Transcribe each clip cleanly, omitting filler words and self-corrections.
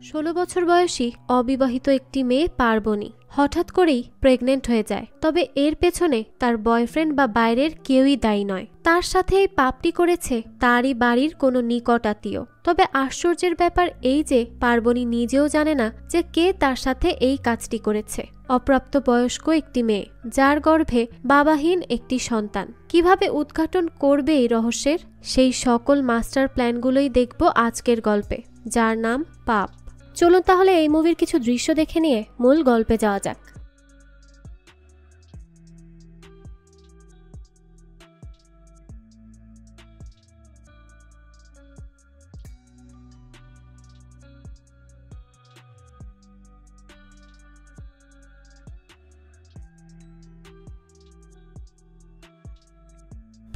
16 বছর বয়সী অবিবাহিত একটি মেয়ে পার্বণী হঠাৎ করেই প্রেগনেন্ট হয়ে যায়। তবে এর পেছনে তার বয়ফ্রেন্ড বা বাইরের কেউই দায়ী নয়। তার সাথে এই পাপটি করেছে তারই বাড়ির কোনো নিকট আত্মীয়। তবে আশ্চর্যের ব্যাপার এই যে পার্বণী নিজেও জানে না যে কে তার সাথে এই কাজটি করেছে। অপ্রাপ্ত বয়স্ক একটি মেয়ে, যার গর্ভে বাবাহীন একটি সন্তান। কিভাবে উদ্ঘাটন করবে এই রহস্যের, সেই সকল মাস্টার প্ল্যানগুলোই দেখব আজকের গল্পে, যার নাম পাপ। চলুন তাহলে এই মুভির কিছু দৃশ্য দেখে নিয়ে মূল গল্পে যাওয়া যাক।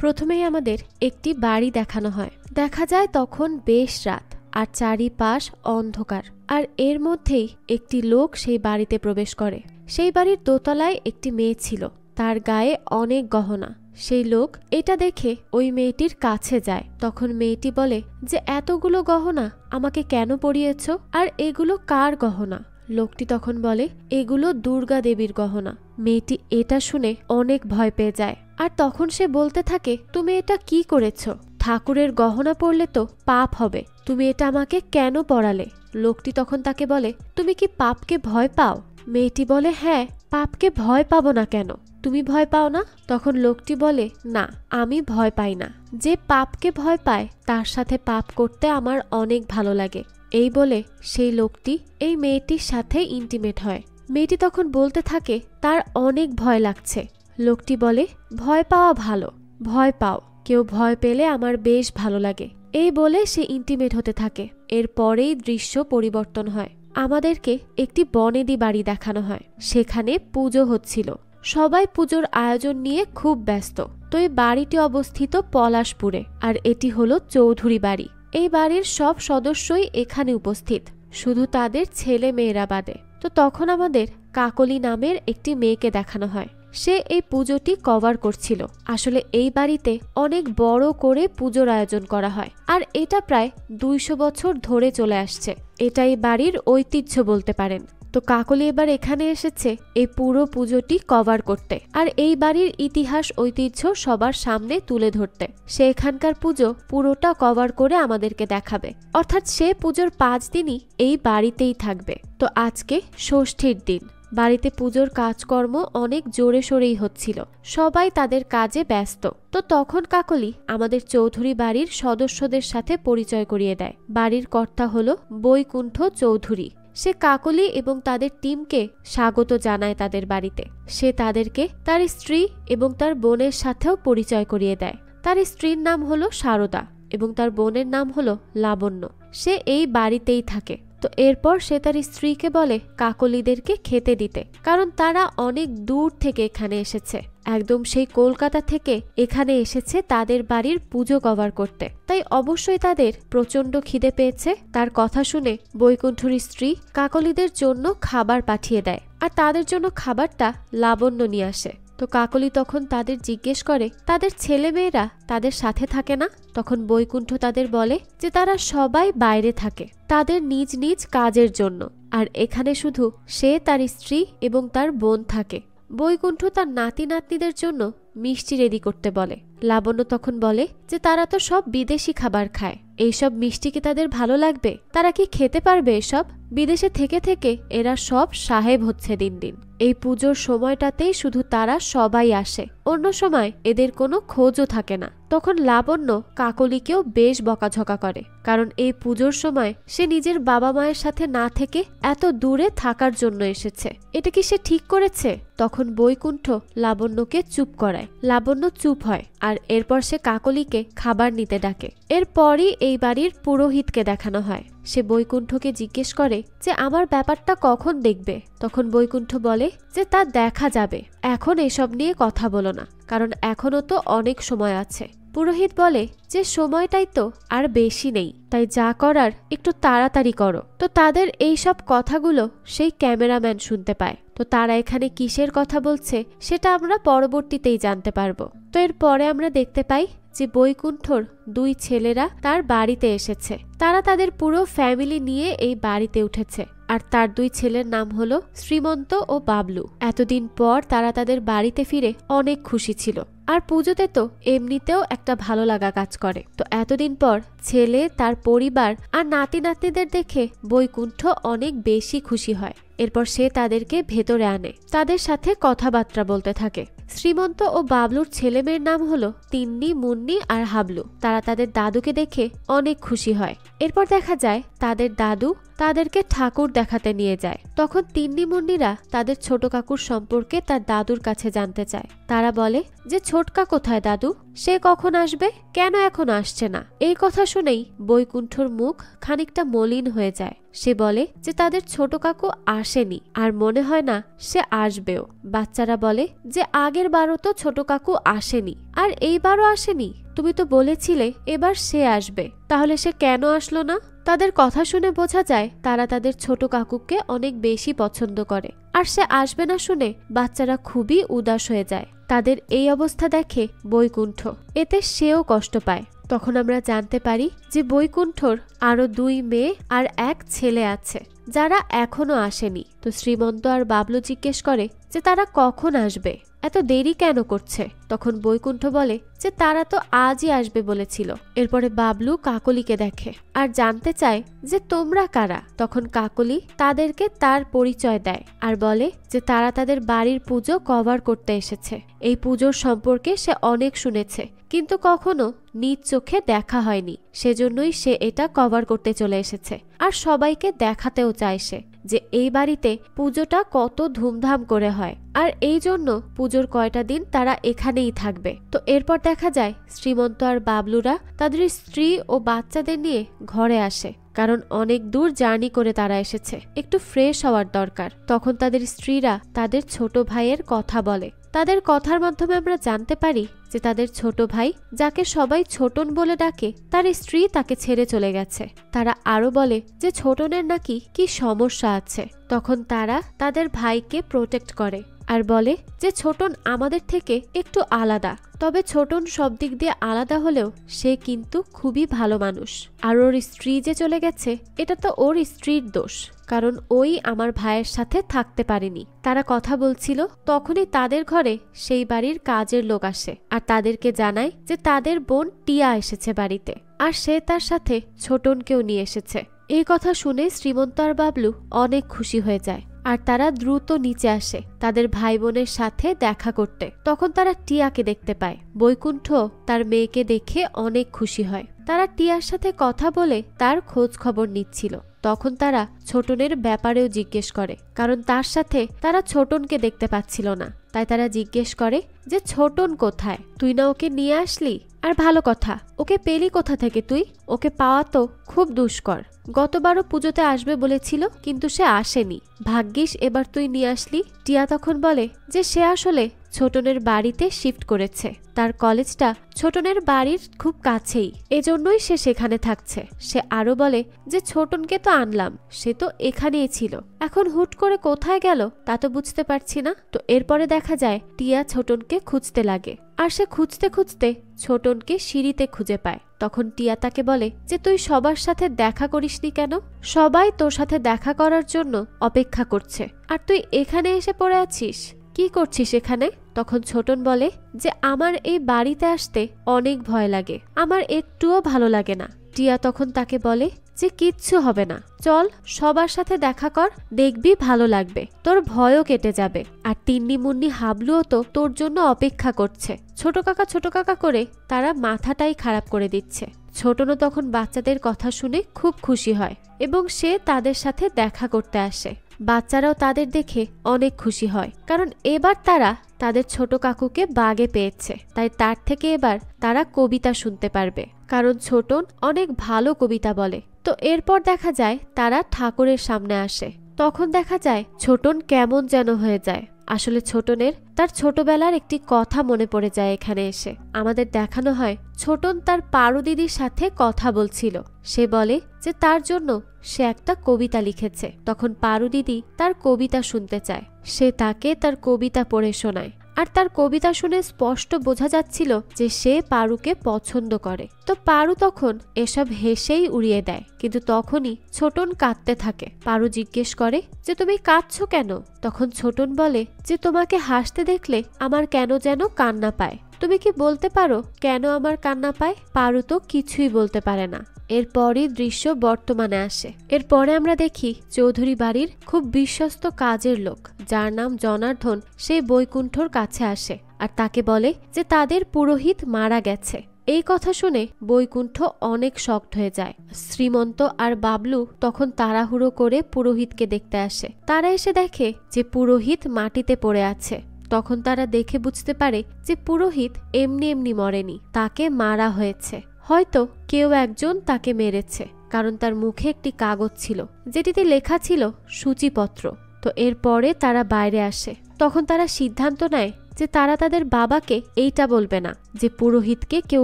প্রথমেই আমাদের একটি বাড়ি দেখানো হয়। দেখা যায় তখন বেশ রাত, আর চারিপাশ অন্ধকার। আর এর মধ্যেই একটি লোক সেই বাড়িতে প্রবেশ করে। সেই বাড়ির দোতলায় একটি মেয়ে ছিল, তার গায়ে অনেক গহনা। সেই লোক এটা দেখে ওই মেয়েটির কাছে যায়। তখন মেয়েটি বলে যে এতগুলো গহনা আমাকে কেন পরিয়েছ, আর এগুলো কার গহনা? লোকটি তখন বলে এগুলো দুর্গা দেবীর গহনা। মেয়েটি এটা শুনে অনেক ভয় পেয়ে যায়, আর তখন সে বলতে থাকে, তুমি এটা কি করেছ? ঠাকুরের গহনা পরলে তো পাপ হবে, তুমি এটা আমাকে কেন পরালে? লোকটি তখন তাকে বলে, তুমি কি পাপকে ভয় পাও? মেয়েটি বলে, হ্যাঁ, পাপকে ভয় পাবো না কেন? তুমি ভয় পাও না? তখন লোকটি বলে, না, আমি ভয় পাই না। যে পাপকে ভয় পায় তার সাথে পাপ করতে আমার অনেক ভালো লাগে। এই বলে সেই লোকটি এই মেয়েটির সাথে ইন্টিমেট হয়। মেয়েটি তখন বলতে থাকে তার অনেক ভয় লাগছে। লোকটি বলে, ভয় পাওয়া ভালো, ভয় পাও, কেউ ভয় পেলে আমার বেশ ভালো লাগে। এই বলে সে ইন্টিমেট হতে থাকে। এর পরেই দৃশ্য পরিবর্তন হয়। আমাদেরকে একটি বনেদি বাড়ি দেখানো হয়। সেখানে পুজো হচ্ছিল। সবাই পুজোর আয়োজন নিয়ে খুব ব্যস্ত। তো এই বাড়িটি অবস্থিত পলাশপুরে, আর এটি হলো চৌধুরী বাড়ি। এই বাড়ির সব সদস্যই এখানে উপস্থিত, শুধু তাদের ছেলে মেয়েরা বাদে। তো তখন আমাদের কাকলি নামের একটি মেয়েকে দেখানো হয়। সে এই পুজোটি কভার করছিল। আসলে এই বাড়িতে অনেক বড় করে পুজোর আয়োজন করা হয়, আর এটা প্রায় 200 বছর ধরে চলে আসছে। এটাই বাড়ির ঐতিহ্য বলতে পারেন। তো কাকলি এবার এখানে এসেছে এই পুরো পুজোটি কভার করতে, আর এই বাড়ির ইতিহাস ঐতিহ্য সবার সামনে তুলে ধরতে। সে এখানকার পুজো পুরোটা কভার করে আমাদেরকে দেখাবে। অর্থাৎ সে পুজোর 5 দিনই এই বাড়িতেই থাকবে। তো আজকে ষষ্ঠীর দিন। বাড়িতে পুজোর কাজকর্ম অনেক জোরে সোরেই হচ্ছিল। সবাই তাদের কাজে ব্যস্ত। তো তখন কাকলি আমাদের চৌধুরী বাড়ির সদস্যদের সাথে পরিচয় করিয়ে দেয়। বাড়ির কর্তা হলো বৈকুণ্ঠ চৌধুরী। সে কাকলি এবং তাদের টিমকে স্বাগত জানায় তাদের বাড়িতে। সে তাদেরকে তার স্ত্রী এবং তার বোনের সাথেও পরিচয় করিয়ে দেয়। তার স্ত্রীর নাম হলো সারদা এবং তার বোনের নাম হলো লাবণ্য। সে এই বাড়িতেই থাকে। তো এরপর সে তার স্ত্রীকে বলে কাকলিদেরকে খেতে দিতে, কারণ তারা অনেক দূর থেকে এখানে এসেছে। একদম সেই কলকাতা থেকে এখানে এসেছে তাদের বাড়ির পুজো কভার করতে। তাই অবশ্যই তাদের প্রচন্ড খিদে পেয়েছে। তার কথা শুনে বৈকুণ্ঠর স্ত্রী কাকলিদের জন্য খাবার পাঠিয়ে দেয়, আর তাদের জন্য খাবারটা লাবণ্য নিয়ে আসে। তো কাকলি তখন তাদের জিজ্ঞেস করে তাদের ছেলে মেয়েরা তাদের সাথে থাকে না? তখন বৈকুণ্ঠ তাদের বলে যে তারা সবাই বাইরে থাকে তাদের নিজ নিজ কাজের জন্য, আর এখানে শুধু সে, তার স্ত্রী এবং তার বোন থাকে। বৈকুণ্ঠ তার নাতি নাতনিদের জন্য মিষ্টি রেডি করতে বলে। লাবণ্য তখন বলে যে তারা তো সব বিদেশি খাবার খায়, এইসব মিষ্টি কি তাদের ভালো লাগবে? তারা কি খেতে পারবে এসব? বিদেশে থেকে থেকে এরা সব সাহেব হচ্ছে দিন দিন। এই পুজোর সময়টাতেই শুধু তারা সবাই আসে, অন্য সময় এদের কোনো খোঁজও থাকে না। তখন লাবণ্য কাকলিকেও বেশ বকাঝকা করে, কারণ এই পুজোর সময় সে নিজের বাবা মায়ের সাথে না থেকে এত দূরে থাকার জন্য এসেছে। এটা কি সে ঠিক করেছে? তখন বৈকুণ্ঠ লাবণ্যকে চুপ করায়। লাবণ্য চুপ হয়, আর এরপর সে কাকলিকে খাবার নিতে ডাকে। এরপরই এই বাড়ির পুরোহিতকে দেখানো হয়। সে বৈকুণ্ঠকে জিজ্ঞেস করে যে আমার ব্যাপারটা কখন দেখবে? তখন বৈকুণ্ঠ বলে যে তা দেখা যাবে, এখন এসব নিয়ে কথা বলো না, কারণ এখনো তো অনেক সময় আছে। পুরোহিত বলে যে সময়টাই তো আর বেশি নেই, তাই যা করার একটু তাড়াতাড়ি করো। তো তাদের এই সব কথাগুলো সেই ক্যামেরাম্যান শুনতে পায়। তো তারা এখানে কিসের কথা বলছে সেটা আমরা পরবর্তীতেই জানতে পারবো। তো এরপরে আমরা দেখতে পাই যে বৈকুণ্ঠর 2 ছেলেরা তার বাড়িতে এসেছে। তারা তাদের পুরো ফ্যামিলি নিয়ে এই বাড়িতে উঠেছে। আর তার 2 ছেলের নাম হলো শ্রীমন্ত ও বাবলু। এতদিন পর তারা তাদের বাড়িতে ফিরে অনেক খুশি ছিল। আর পুজোতে তো এমনিতেও একটা ভালো লাগা কাজ করে। তো এতদিন পর ছেলে, তার পরিবার আর নাতি নাতনিদের দেখে বৈকুণ্ঠ অনেক বেশি খুশি হয়। এরপর সে তাদেরকে ভেতরে আনে, তাদের সাথে কথাবার্তা বলতে থাকে। শ্রীমন্ত ও বাবলুর ছেলেমেয়ের নাম হলো তিন্নি, মুন্নি আর হাবলু। তারা তাদের দাদুকে দেখে অনেক খুশি হয়। এরপর দেখা যায় তাদের দাদু তাদেরকে ঠাকুর দেখাতে নিয়ে যায়। তখন তিন্নি মুন্নিরা তাদের ছোট কাকুর সম্পর্কে তার দাদুর কাছে জানতে চায়। তারা বলে যে ছোটকা কোথায় দাদু, সে কখন আসবে, কেন এখন আসছে না? এই কথা শুনেই বৈকুণ্ঠর মুখ খানিকটা মলিন হয়ে যায়। সে বলে যে তাদের ছোট কাকু আসেনি আর মনে হয় না সে আসবেও। বাচ্চারা বলে যে আগের বারও তো ছোট কাকু আসেনি আর এইবারও আসেনি, তুমি তো বলেছিলে এবার সে আসবে, তাহলে সে কেন আসলো না? তাদের কথা শুনে বোঝা যায় তারা তাদের ছোট কাকুকে অনেক বেশি পছন্দ করে। আর সে আসবে না শুনে বাচ্চারা খুবই উদাস হয়ে যায়। তাদের এই অবস্থা দেখে বৈকুণ্ঠ, এতে সেও কষ্ট পায়। তখন আমরা জানতে পারি যে বৈকুণ্ঠর আরো 2 মেয়ে আর 1 ছেলে আছে যারা এখনো আসেনি। তো শ্রীমন্ত আর বাবলু জিজ্ঞেস করে যে তারা কখন আসবে, এত দেরি কেন করছে? তখন বৈকুণ্ঠ বলে যে তারা তো আজই আসবে বলেছিল। এরপরে বাবলু কাকলিকে দেখে আর জানতে চায় যে তোমরা কারা। তখন কাকলি তাদেরকে তার পরিচয় দেয় আর বলে যে তারা তাদের বাড়ির পুজো কভার করতে এসেছে। এই পুজোর সম্পর্কে সে অনেক শুনেছে কিন্তু কখনো নিজ চোখে দেখা হয়নি, সেজন্যই সে এটা কভার করতে চলে এসেছে। আর সবাইকে দেখাতেও চায় সে যে এই বাড়িতে পুজোটা কত ধুমধাম করে হয়। আর এই জন্য পুজোর কয়টা দিন তারা এখানেই থাকবে। তো এরপর দেখা যায় শ্রীমন্ত আর বাবলুরা তাদের স্ত্রী ও বাচ্চাদের নিয়ে ঘরে আসে, কারণ অনেক দূর জার্নি করে তারা এসেছে, একটু ফ্রেশ হওয়ার দরকার। তখন তাদের স্ত্রীরা তাদের ছোট ভাইয়ের কথা বলে। তাদের কথার মাধ্যমে আমরা জানতে পারি যে তাদের ছোট ভাই, যাকে সবাই ছোটন বলে ডাকে, তার স্ত্রী তাকে ছেড়ে চলে গেছে। তারা আরো বলে যে ছোটনের নাকি কি সমস্যা আছে। তখন তারা তাদের ভাইকে প্রোটেক্ট করে আর বলে যে ছোটন আমাদের থেকে একটু আলাদা, তবে ছোটন সব দিক দিয়ে আলাদা হলেও সে কিন্তু খুবই ভালো মানুষ। আর ওর স্ত্রী যে চলে গেছে এটা তো ওর স্ত্রীর দোষ, কারণ ওই আমার ভাইয়ের সাথে থাকতে পারেনি। তারা কথা বলছিল তখনই তাদের ঘরে সেই বাড়ির কাজের লোক আসে আর তাদেরকে জানায় যে তাদের বোন টিয়া এসেছে বাড়িতে আর সে তার সাথে ছোটনকেও নিয়ে এসেছে। এই কথা শুনে শ্রীমন্ত আর বাবলু অনেক খুশি হয়ে যায় আর তারা দ্রুত নিচে আসে তাদের ভাই বোনের সাথে দেখা করতে। তখন তারা টিয়াকে দেখতে পায়। বৈকুণ্ঠ তার মেয়েকে দেখে অনেক খুশি হয়। তারা টিয়ার সাথে কথা বলে তার খোঁজ খবর নিচ্ছিল। তখন তারা ছোটনের ব্যাপারেও জিজ্ঞেস করে, কারণ তার সাথে তারা ছোটনকে দেখতে পাচ্ছিল না। তাই তারা জিজ্ঞেস করে যে ছোটন কোথায়, তুই না ওকে নিয়ে আসলি? আর ভালো কথা, ওকে পেলি কোথা থেকে তুই? ওকে পাওয়া তো খুব দুষ্কর। গতবারও পুজোতে আসবে বলেছিল কিন্তু সে আসেনি, ভাগ্যিস এবার তুই নিয়ে আসলি। টিয়া তখন বলে যে সে আসলে ছোটনের বাড়িতে শিফট করেছে, তার কলেজটা ছোটনের বাড়ির খুব কাছেই, এজন্যই সে সেখানে থাকছে। সে আরো বলে যে ছোটনকে তো আনলাম, সে তো এখানেই ছিল, এখন হুট করে কোথায় গেল তা তো বুঝতে পারছি না। তো এরপরে দেখা যায় টিয়া ছোটনকে খুঁজতে লাগে আর সে খুঁজতে খুঁজতে ছোটনকে সিঁড়িতে খুঁজে পায়। তখন টিয়া তাকে বলে যে তুই সবার সাথে দেখা করিসনি কেন? সবাই তোর সাথে দেখা করার জন্য অপেক্ষা করছে আর তুই এখানে এসে পড়ে আছিস, কি করছিস এখানে? তখন ছোটন বলে যে আমার এই বাড়িতে আসতে অনেক ভয় লাগে, আমার একটুও ভালো লাগে না। টিয়া তখন তাকে বলে যে কিচ্ছু হবে না, চল সবার সাথে দেখা কর, দেখবি ভালো লাগবে, তোর ভয়ও কেটে যাবে। আর তিন্নি মুন্নি হাবলুও তো তোর জন্য অপেক্ষা করছে। ছোট কাকা করে তারা মাথাটাই খারাপ করে দিচ্ছে। ছোটনও তখন বাচ্চাদের কথা শুনে খুব খুশি হয় এবং সে তাদের সাথে দেখা করতে আসে। বাচ্চারাও তাদের দেখে অনেক খুশি হয়, কারণ এবার তারা তাদের ছোট কাকুকে বাগে পেয়েছে, তাই তার থেকে এবার তারা কবিতা শুনতে পারবে, কারণ ছোটন অনেক ভালো কবিতা বলে। তো এরপর দেখা যায় তারা ঠাকুরের সামনে আসে। তখন দেখা যায় ছোটন কেমন যেন হয়ে যায়। আসলে ছোটনের তার ছোটবেলার একটি কথা মনে পড়ে যায়। এখানে এসে আমাদের দেখানো হয় ছোটন তার পারু দিদির সাথে কথা বলছিল। সে বলে যে তার জন্য সে একটা কবিতা লিখেছে। তখন পারু দিদি তার কবিতা শুনতে চায়, সে তাকে তার কবিতা পড়ে শোনায় আর তার কবিতা শুনে স্পষ্ট বোঝা যাচ্ছিল যে সে পারুকে পছন্দ করে। তো পারু তখন এসব হেসেই উড়িয়ে দেয়, কিন্তু তখনই ছোটন কাঁদতে থাকে। পারু জিজ্ঞেস করে যে তুমি কাঁদছো কেন? তখন ছোটন বলে যে তোমাকে হাসতে দেখলে আমার কেন যেন কান্না পায়। তুমি কি বলতে পারো কেন আমার কান্না পায়? পারু তো কিছুই বলতে পারে না। এরপরই দৃশ্য বর্তমানে আসে। এরপরে আমরা দেখি চৌধুরী বাড়ির খুব বিশ্বস্ত কাজের লোক, যার নাম জনার্দন, সেই বৈকুণ্ঠর কাছে আসে আর তাকে বলে যে তাদের পুরোহিত মারা গেছে। এই কথা শুনে বৈকুণ্ঠ অনেক শকড হয়ে যায়। শ্রীমন্ত আর বাবলু তখন তাড়াহুড়ো করে পুরোহিতকে দেখতে আসে। তারা এসে দেখে যে পুরোহিত মাটিতে পড়ে আছে। তখন তারা দেখে বুঝতে পারে যে পুরোহিত এমনি এমনি মরেনি, তাকে মারা হয়েছে। হয়তো কেউ একজন তাকে মেরেছে, কারণ তার মুখে একটি কাগজ ছিল যেটিতে লেখা ছিল সূচিপত্র। তো এরপরে তারা বাইরে আসে। তখন তারা সিদ্ধান্ত নেয় যে তারা তাদের বাবাকে এইটা বলবে না যে পুরোহিতকে কেউ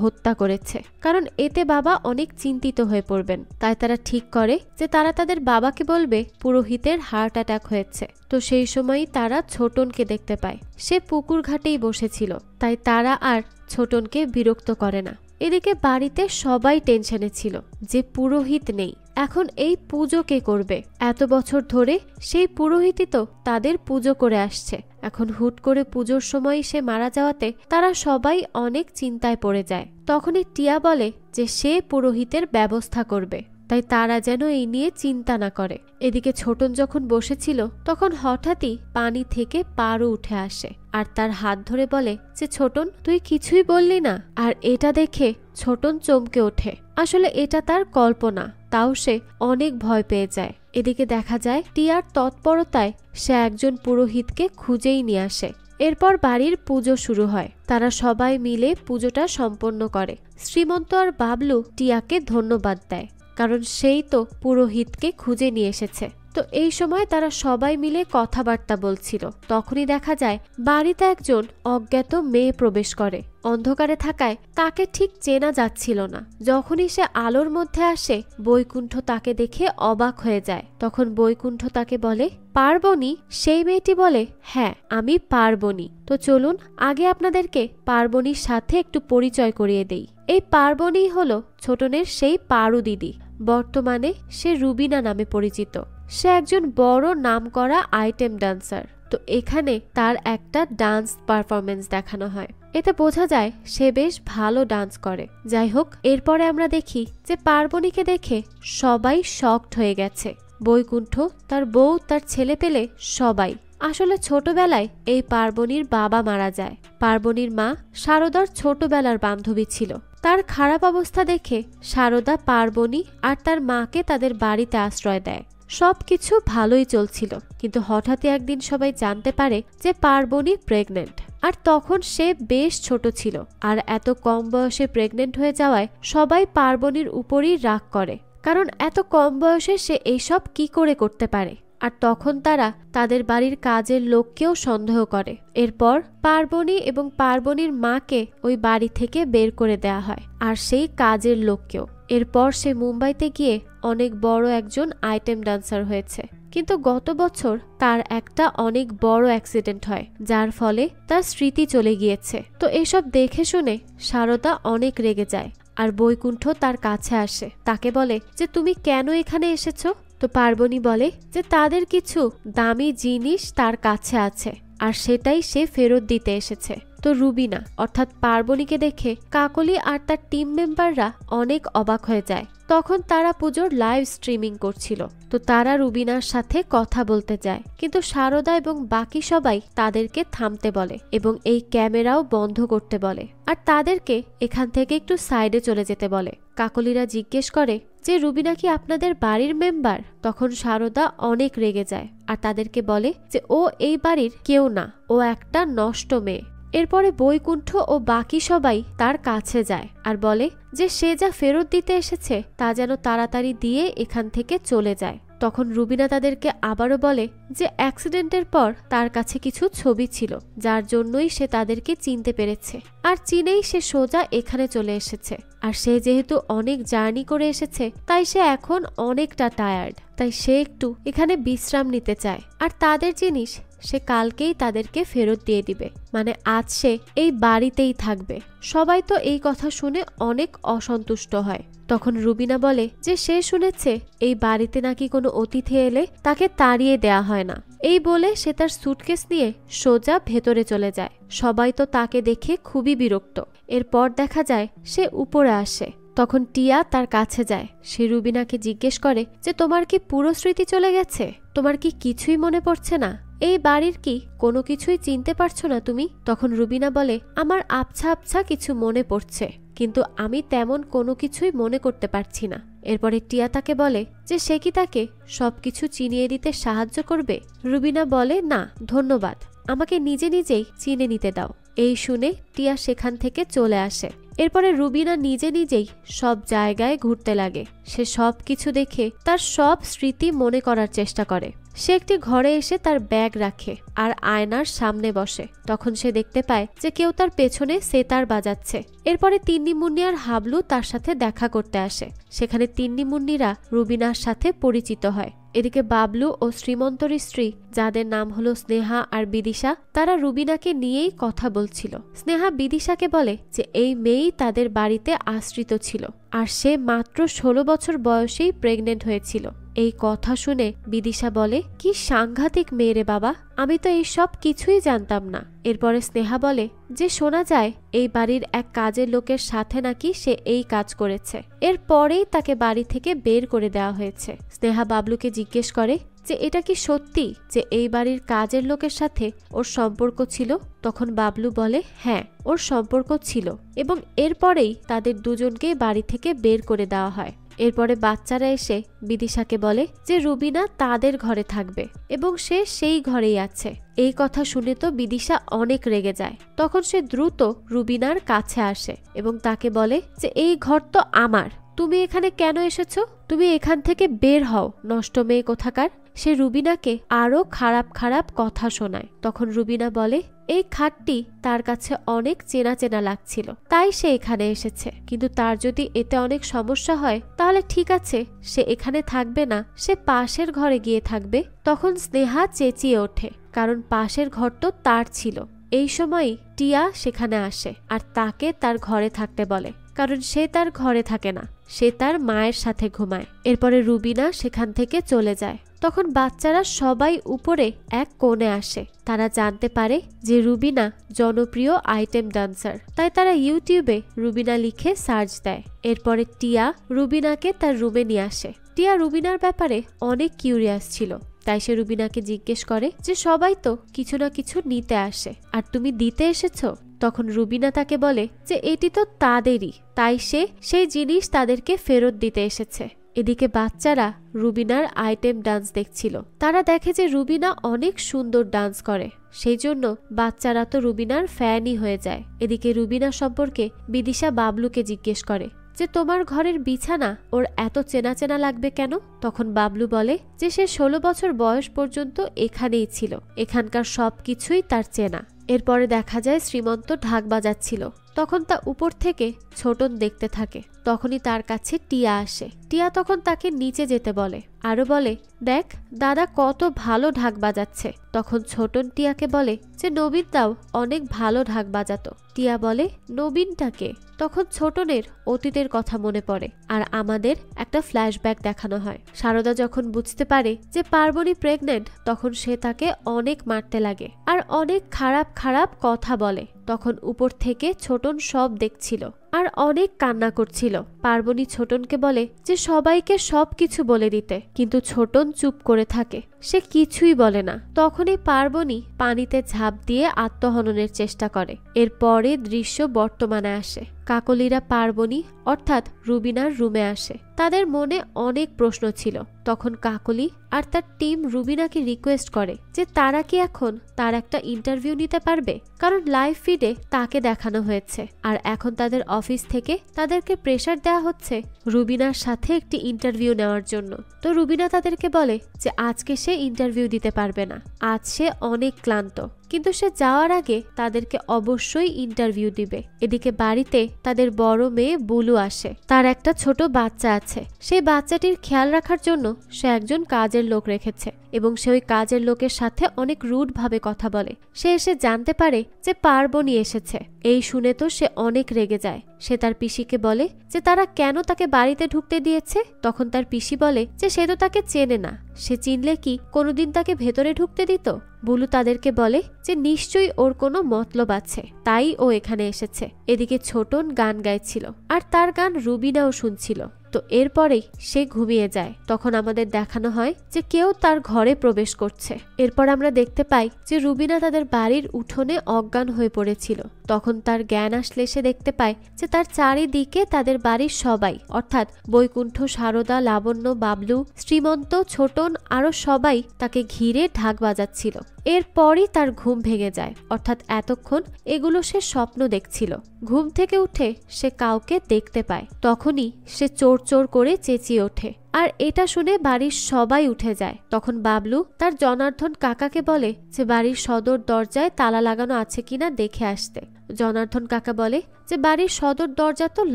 হত্যা করেছে, কারণ এতে বাবা অনেক চিন্তিত হয়ে পড়বেন। তাই তারা ঠিক করে যে তারা তাদের বাবাকে বলবে পুরোহিতের হার্ট অ্যাটাক হয়েছে। তো সেই সময়ই তারা ছোটনকে দেখতে পায়। সে পুকুর ঘাটেই বসেছিল, তাই তারা আর ছোটনকে বিরক্ত করে না। এদিকে বাড়িতে সবাই টেনশনে ছিল যে পুরোহিত নেই, এখন এই পুজো কে করবে? এত বছর ধরে সেই পুরোহিতই তো তাদের পুজো করে আসছে। এখন হুট করে পুজোর সময় সে মারা যাওয়াতে তারা সবাই অনেক চিন্তায় পড়ে যায়। তখনই টিয়া বলে যে সে পুরোহিতের ব্যবস্থা করবে, তাই তারা যেন এই নিয়ে চিন্তা না করে। এদিকে ছোটন যখন বসেছিল তখন হঠাৎই পানি থেকে পারু উঠে আসে আর তার হাত ধরে বলে যে ছোটন, তুই কিছুই বললি না। আর এটা দেখে ছোটন চমকে ওঠে। আসলে এটা তার কল্পনা, তাও সে অনেক ভয় পেয়ে যায়। এদিকে দেখা যায় টিয়ার তৎপরতায় সে একজন পুরোহিতকে খুঁজেই নিয়ে আসে। এরপর বাড়ির পুজো শুরু হয়। তারা সবাই মিলে পুজোটা সম্পন্ন করে। শ্রীমন্ত আর বাবলু টিয়াকে ধন্যবাদ দেয়, কারণ সেই তো পুরোহিতকে খুঁজে নিয়ে এসেছে। তো এই সময় তারা সবাই মিলে কথাবার্তা বলছিল। তখনই দেখা যায় বাড়িতে একজন অজ্ঞাত মেয়ে প্রবেশ করে। অন্ধকারে থাকায় তাকে ঠিক চেনা যাচ্ছিল না। যখনই সে আলোর মধ্যে আসে বৈকুণ্ঠ তাকে দেখে অবাক হয়ে যায়। তখন বৈকুণ্ঠ তাকে বলে পার্বণী। সেই মেয়েটি বলে হ্যাঁ, আমি পার্বণী। তো চলুন আগে আপনাদেরকে পার্বণীর সাথে একটু পরিচয় করিয়ে দেই। এই পার্বণী হলো ছোটনের সেই পারু দিদি। বর্তমানে সে রুবিনা নামে পরিচিত। সে একজন বড় নামকরা আইটেম ডান্সার। তো এখানে তার একটা ডান্স পারফরমেন্স দেখানো হয়। এতে বোঝা যায় সে বেশ ভালো ডান্স করে। যাই হোক, এরপরে আমরা দেখি যে পার্বণীকে দেখে সবাই শকড হয়ে গেছে। বৈকুণ্ঠ, তার বউ, তার ছেলে পেলে সবাই। আসলে ছোটবেলায় এই পার্বণীর বাবা মারা যায়। পার্বণীর মা শারদার ছোটবেলার বান্ধবী ছিল। তার খারাপ অবস্থা দেখে শারদা পার্বণী আর তার মাকে তাদের বাড়িতে আশ্রয় দেয়। সবকিছু ভালোই চলছিল, কিন্তু হঠাৎই একদিন সবাই জানতে পারে যে পার্বণী প্রেগনেন্ট। আর তখন সে বেশ ছোট ছিল, আর এত কম বয়সে প্রেগনেন্ট হয়ে যাওয়ায় সবাই পার্বণীর উপরই রাগ করে, কারণ এত কম বয়সে সে এইসব কি করে করতে পারে। আর তখন তারা তাদের বাড়ির কাজের লোককেও সন্দেহ করে। এরপর পার্বণী এবং পার্বণীর মাকে ওই বাড়ি থেকে বের করে দেয়া হয়, আর সেই কাজের লোককেও। এরপর সে মুম্বাইতে গিয়ে অনেক বড় একজন আইটেম ডান্সার হয়েছে। কিন্তু গত বছর তার একটা অনেক বড় অ্যাক্সিডেন্ট হয়, যার ফলে তার স্মৃতি চলে গিয়েছে। তো এসব দেখে শুনে শারদা অনেক রেগে যায়, আর বৈকুণ্ঠ তার কাছে আসে। তাকে বলে যে তুমি কেন এখানে এসেছো? তো পার্বণী বলে যে তাদের কিছু দামি জিনিস তার কাছে আছে, আর সেটাই সে ফেরত দিতে এসেছে। তো রুবিনা অর্থাৎ পার্বণীকে দেখে কাকলি আর তার টিম মেম্বাররা অনেক অবাক হয়ে যায়। তখন তারা পুজোর লাইভ স্ট্রিমিং করছিল। তো তারা রুবিনার সাথে কথা বলতে যায়, কিন্তু শারদা এবং বাকি সবাই তাদেরকে থামতে বলে এবং এই ক্যামেরাও বন্ধ করতে বলে, আর তাদেরকে এখান থেকে একটু সাইডে চলে যেতে বলে। কাকলিরা জিজ্ঞেস করে যে রুবিনা কি আপনাদের বাড়ির মেম্বার? তখন শারদা অনেক রেগে যায় আর তাদেরকে বলে যে ও এই বাড়ির কেউ না, ও একটা নষ্ট মেয়ে। এরপরে বৈকুণ্ঠ ও বাকি সবাই তার কাছে যায় আর বলে যে সে যা ফেরত দিতে এসেছে তা যেন তাড়াতাড়ি দিয়ে এখান থেকে চলে যায়। তখন রুবিনা তাদেরকে আবারও বলে যে অ্যাক্সিডেন্টের পর তার কাছে কিছু ছবি ছিল, যার জন্যই সে তাদেরকে চিনতে পেরেছে, আর চিনেই সে সোজা এখানে চলে এসেছে। আর সে যেহেতু অনেক জার্নি করে এসেছে, তাই সে এখন অনেকটা টায়ার্ড, তাই সে একটু এখানে বিশ্রাম নিতে চায়। আর তাদের জিনিস সে কালকেই তাদেরকে ফেরত দিয়ে দিবে, মানে আজ সে এই বাড়িতেই থাকবে। সবাই তো এই কথা শুনে অনেক অসন্তুষ্ট হয়। তখন রুবিনা বলে যে সে শুনেছে এই বাড়িতে নাকি কোনো অতিথি এলে তাকে তাড়িয়ে দেয়া হয় না। এই বলে সে তার সুটকেস নিয়ে সোজা ভেতরে চলে যায়। সবাই তো তাকে দেখে খুবই বিরক্ত। এরপর দেখা যায় সে উপরে আসে। তখন টিয়া তার কাছে যায়। সে রুবিনাকে জিজ্ঞেস করে যে তোমার কি পুরো স্মৃতি চলে গেছে? তোমার কি কিছুই মনে পড়ছে না? এই বাড়ির কি কোনো কিছুই চিনতে পারছো না তুমি? তখন রুবিনা বলে আমার আবছা আবছা কিছু মনে পড়ছে, কিন্তু আমি তেমন কোনো কিছুই মনে করতে পারছি না। এরপরে টিয়া তাকে বলে যে সে কি তাকে সবকিছু চিনিয়ে দিতে সাহায্য করবে। রুবিনা বলে না ধন্যবাদ, আমাকে নিজে নিজেই চিনে নিতে দাও। এই শুনে টিয়া সেখান থেকে চলে আসে। এরপরে রুবিনা নিজে নিজেই সব জায়গায় ঘুরতে লাগে। সে সব কিছু দেখে তার সব স্মৃতি মনে করার চেষ্টা করে। সে একটি ঘরে এসে তার ব্যাগ রাখে আর আয়নার সামনে বসে। তখন সে দেখতে পায় যে কেউ তার পেছনে সেতার বাজাচ্ছে। এরপরে তিন্নি মুন্নি আর হাবলু তার সাথে দেখা করতে আসে। সেখানে তিন্নি মুন্নিরা রুবিনার সাথে পরিচিত হয়। এদিকে বাবলু ও শ্রীমন্তর স্ত্রী, যাদের নাম হলো স্নেহা আর বিদিশা, তারা রুবিনাকে নিয়েই কথা বলছিল। স্নেহা বিদিশাকে বলে যে এই মেয়েই তাদের বাড়িতে আশ্রিত ছিল আর সে মাত্র 16 বছর বয়সেই প্রেগনেন্ট হয়েছিল। এই কথা শুনে বিদিশা বলে কি সাংঘাতিক মেয়ে রে বাবা, আমি তো এই সব কিছুই জানতাম না। এরপরে স্নেহা বলে যে শোনা যায় এই বাড়ির এক কাজের লোকের সাথে নাকি সে এই কাজ করেছে। এরপরেই তাকে বাড়ি থেকে বের করে দেওয়া হয়েছে। স্নেহা বাবলুকে জিজ্ঞেস করে যে এটা কি সত্যি যে এই বাড়ির কাজের লোকের সাথে ওর সম্পর্ক ছিল? তখন বাবলু বলে হ্যাঁ, ওর সম্পর্ক ছিল এবং এরপরেই তাদের দুজনকে বাড়ি থেকে বের করে দেওয়া হয়। এরপরে বাচ্চারা এসে বিদিশাকে বলে যে রুবিনা তাদের ঘরে থাকবে এবং সে সেই ঘরেই আছে। এই কথা শুনে তো বিদিশা অনেক রেগে যায়। তখন সে দ্রুত রুবিনার কাছে আসে এবং তাকে বলে যে এই ঘর তো আমার, তুমি এখানে কেন এসেছো? তুমি এখান থেকে বের হও, নষ্ট মেয়ে কোথাকার। সে রুবিনাকে আরো খারাপ খারাপ কথা শোনায়। তখন রুবিনা বলে এই খাটটি তার কাছে অনেক চেনা চেনা লাগছিল, তাই সে এখানে এসেছে। কিন্তু তার যদি এতে অনেক সমস্যা হয় তাহলে ঠিক আছে, সে এখানে থাকবে না, সে পাশের ঘরে গিয়ে থাকবে। তখন স্নেহা চেঁচিয়ে ওঠে, কারণ পাশের ঘর তো তার ছিল। এই সময় টিয়া সেখানে আসে আর তাকে তার ঘরে থাকতে বলে, কারণ সে তার ঘরে থাকে না, সে তার মায়ের সাথে ঘুমায়। এরপরে রুবিনা সেখান থেকে চলে যায়। তখন বাচ্চারা সবাই উপরে এক কোণে আসে। তারা জানতে পারে যে রুবিনা জনপ্রিয় আইটেম ডান্সার, তাই তারা ইউটিউবে রুবিনা লিখে সার্চ দেয়। এরপরে টিয়া রুবিনাকে তার রুমে নিয়ে আসে। টিয়া রুবিনার ব্যাপারে অনেক কিউরিয়াস ছিল, তাই সে রুবিনাকে জিজ্ঞেস করে যে সবাই তো কিছু না কিছু নিতে আসে, আর তুমি দিতে এসেছো? তখন রুবিনা তাকে বলে যে এটি তো তাদেরই, তাই সে সেই জিনিস তাদেরকে ফেরত দিতে এসেছে। এদিকে বাচ্চারা রুবিনার আইটেম ডান্স দেখছিল। তারা দেখে যে রুবিনা অনেক সুন্দর ডান্স করে, সেই জন্য বাচ্চারা তো রুবিনার ফ্যানই হয়ে যায়। এদিকে রুবিনা সম্পর্কে বিদিশা বাবলুকে জিজ্ঞেস করে যে তোমার ঘরের বিছানা ওর এত চেনা চেনা লাগবে কেন? তখন বাবলু বলে যে সে 16 বছর বয়স পর্যন্ত এখানেই ছিল, এখানকার সবকিছুই তার চেনা। এরপরে দেখা যায় শ্রীমন্ত ঢাক বাজাচ্ছিল। তখন তা উপর থেকে ছোটন দেখতে থাকে। তখনই তার কাছে টিয়া আসে। টিয়া তখন তাকে নিচে যেতে বলে, আরো বলে দেখ দাদা কত ভালো ঢাক বাজাচ্ছে। তখন ছোটন টিয়াকে বলে যে নবীন দাও অনেক ভালো ঢাক বাজাতো। টিয়া বলে নবীনটাকে? তখন ছোটনের অতীতের কথা মনে পড়ে আর আমাদের একটা ফ্ল্যাশব্যাক দেখানো হয়। সারদা যখন বুঝতে পারে যে পার্বণী প্রেগনেন্ট, তখন সে তাকে অনেক মারতে লাগে আর অনেক খারাপ খারাপ কথা বলে। তখন উপর থেকে ছোটন সব দেখছিল আর অনেক কান্না করছিল। পার্বণী ছোটনকে বলে যে সবাইকে সবকিছু বলে দিতে, কিন্তু ছোটন চুপ করে থাকে, সে কিছুই বলে না। তখনই পার্বণী পানিতে ঝাঁপ দিয়ে আত্মহননের চেষ্টা করে। এরপরে দৃশ্য বর্তমানে আসে। কাকলিরা পার্বণী অর্থাৎ রুবিনার রুমে আসে। তাদের মনে অনেক প্রশ্ন ছিল। তখন কাকলি আর তার টিম রুবিনাকে রিকোয়েস্ট করে যে তারা কি এখন তার একটা ইন্টারভিউ নিতে পারবে, কারণ লাইভ ফিডে তাকে দেখানো হয়েছে আর এখন তাদের অফিস থেকে তাদেরকে প্রেসার দেওয়া হচ্ছে রুবিনার সাথে একটি ইন্টারভিউ নেওয়ার জন্য। তো রুবিনা তাদেরকে বলে যে আজকে সে ইন্টারভিউ দিতে পারবে না, আজ সে অনেক ক্লান্ত। কিন্তু সে যাওয়ার আগে তাদেরকে অবশ্যই ইন্টারভিউ দিবে। এদিকে বাড়িতে তাদের বড় মেয়ে বুলু আসে। তার একটা ছোট বাচ্চা আছে। সেই বাচ্চাটির খেয়াল রাখার জন্য সে একজন কাজের লোক রেখেছে এবং সে ওই কাজের লোকের সাথে অনেক রুড ভাবে কথা বলে। সে এসে জানতে পারে যে পার্বণী এসেছে। এই শুনে তো সে অনেক রেগে যায়। সে তার পিসিকে বলে যে তারা কেন তাকে বাড়িতে ঢুকতে দিয়েছে। তখন তার পিসি বলে যে সে তো তাকে চেনে না, সে চিনলে কি কোনোদিন তাকে ভেতরে ঢুকতে দিত। বুলু তাদেরকে বলে যে নিশ্চয়ই ওর কোনো মতলব আছে, তাই ও এখানে এসেছে। এদিকে ছোটন গান গাইছিল আর তার গান রুবিনাও শুনছিল। তো এরপরেই সে ঘুমিয়ে যায়। তখন আমাদের দেখানো হয় যে কেউ তার ঘরে প্রবেশ করছে। এরপর আমরা দেখতে পাই যে রুবিনা তাদের বাড়ির উঠোনে অজ্ঞান হয়ে পড়েছিল। তখন তার জ্ঞান আসলে সে দেখতে পায় যে তার চারিদিকে তাদের বাড়ির সবাই, অর্থাৎ বৈকুণ্ঠ, সারদা, লাবণ্য, বাবলু, শ্রীমন্ত, ছোটন আরো সবাই তাকে ঘিরে ঢাক বাজাচ্ছিল। এরপরই তার ঘুম ভেঙে যায়, অর্থাৎ এতক্ষণ এগুলো সে স্বপ্ন দেখছিল। ঘুম থেকে উঠে সে কাউকে দেখতে পায়। তখনই সে চোর চোর করে চেঁচিয়ে ওঠে আর এটা শুনে বাড়ির সবাই উঠে যায়। তখন বাবলু তার জনার্দন কাকাকে বলে যে বাড়ির সদর দরজায় তালা লাগানো আছে কিনা দেখে আসতে। জনার্দন কাকা বলে যে বাড়ির সদর দরজা তো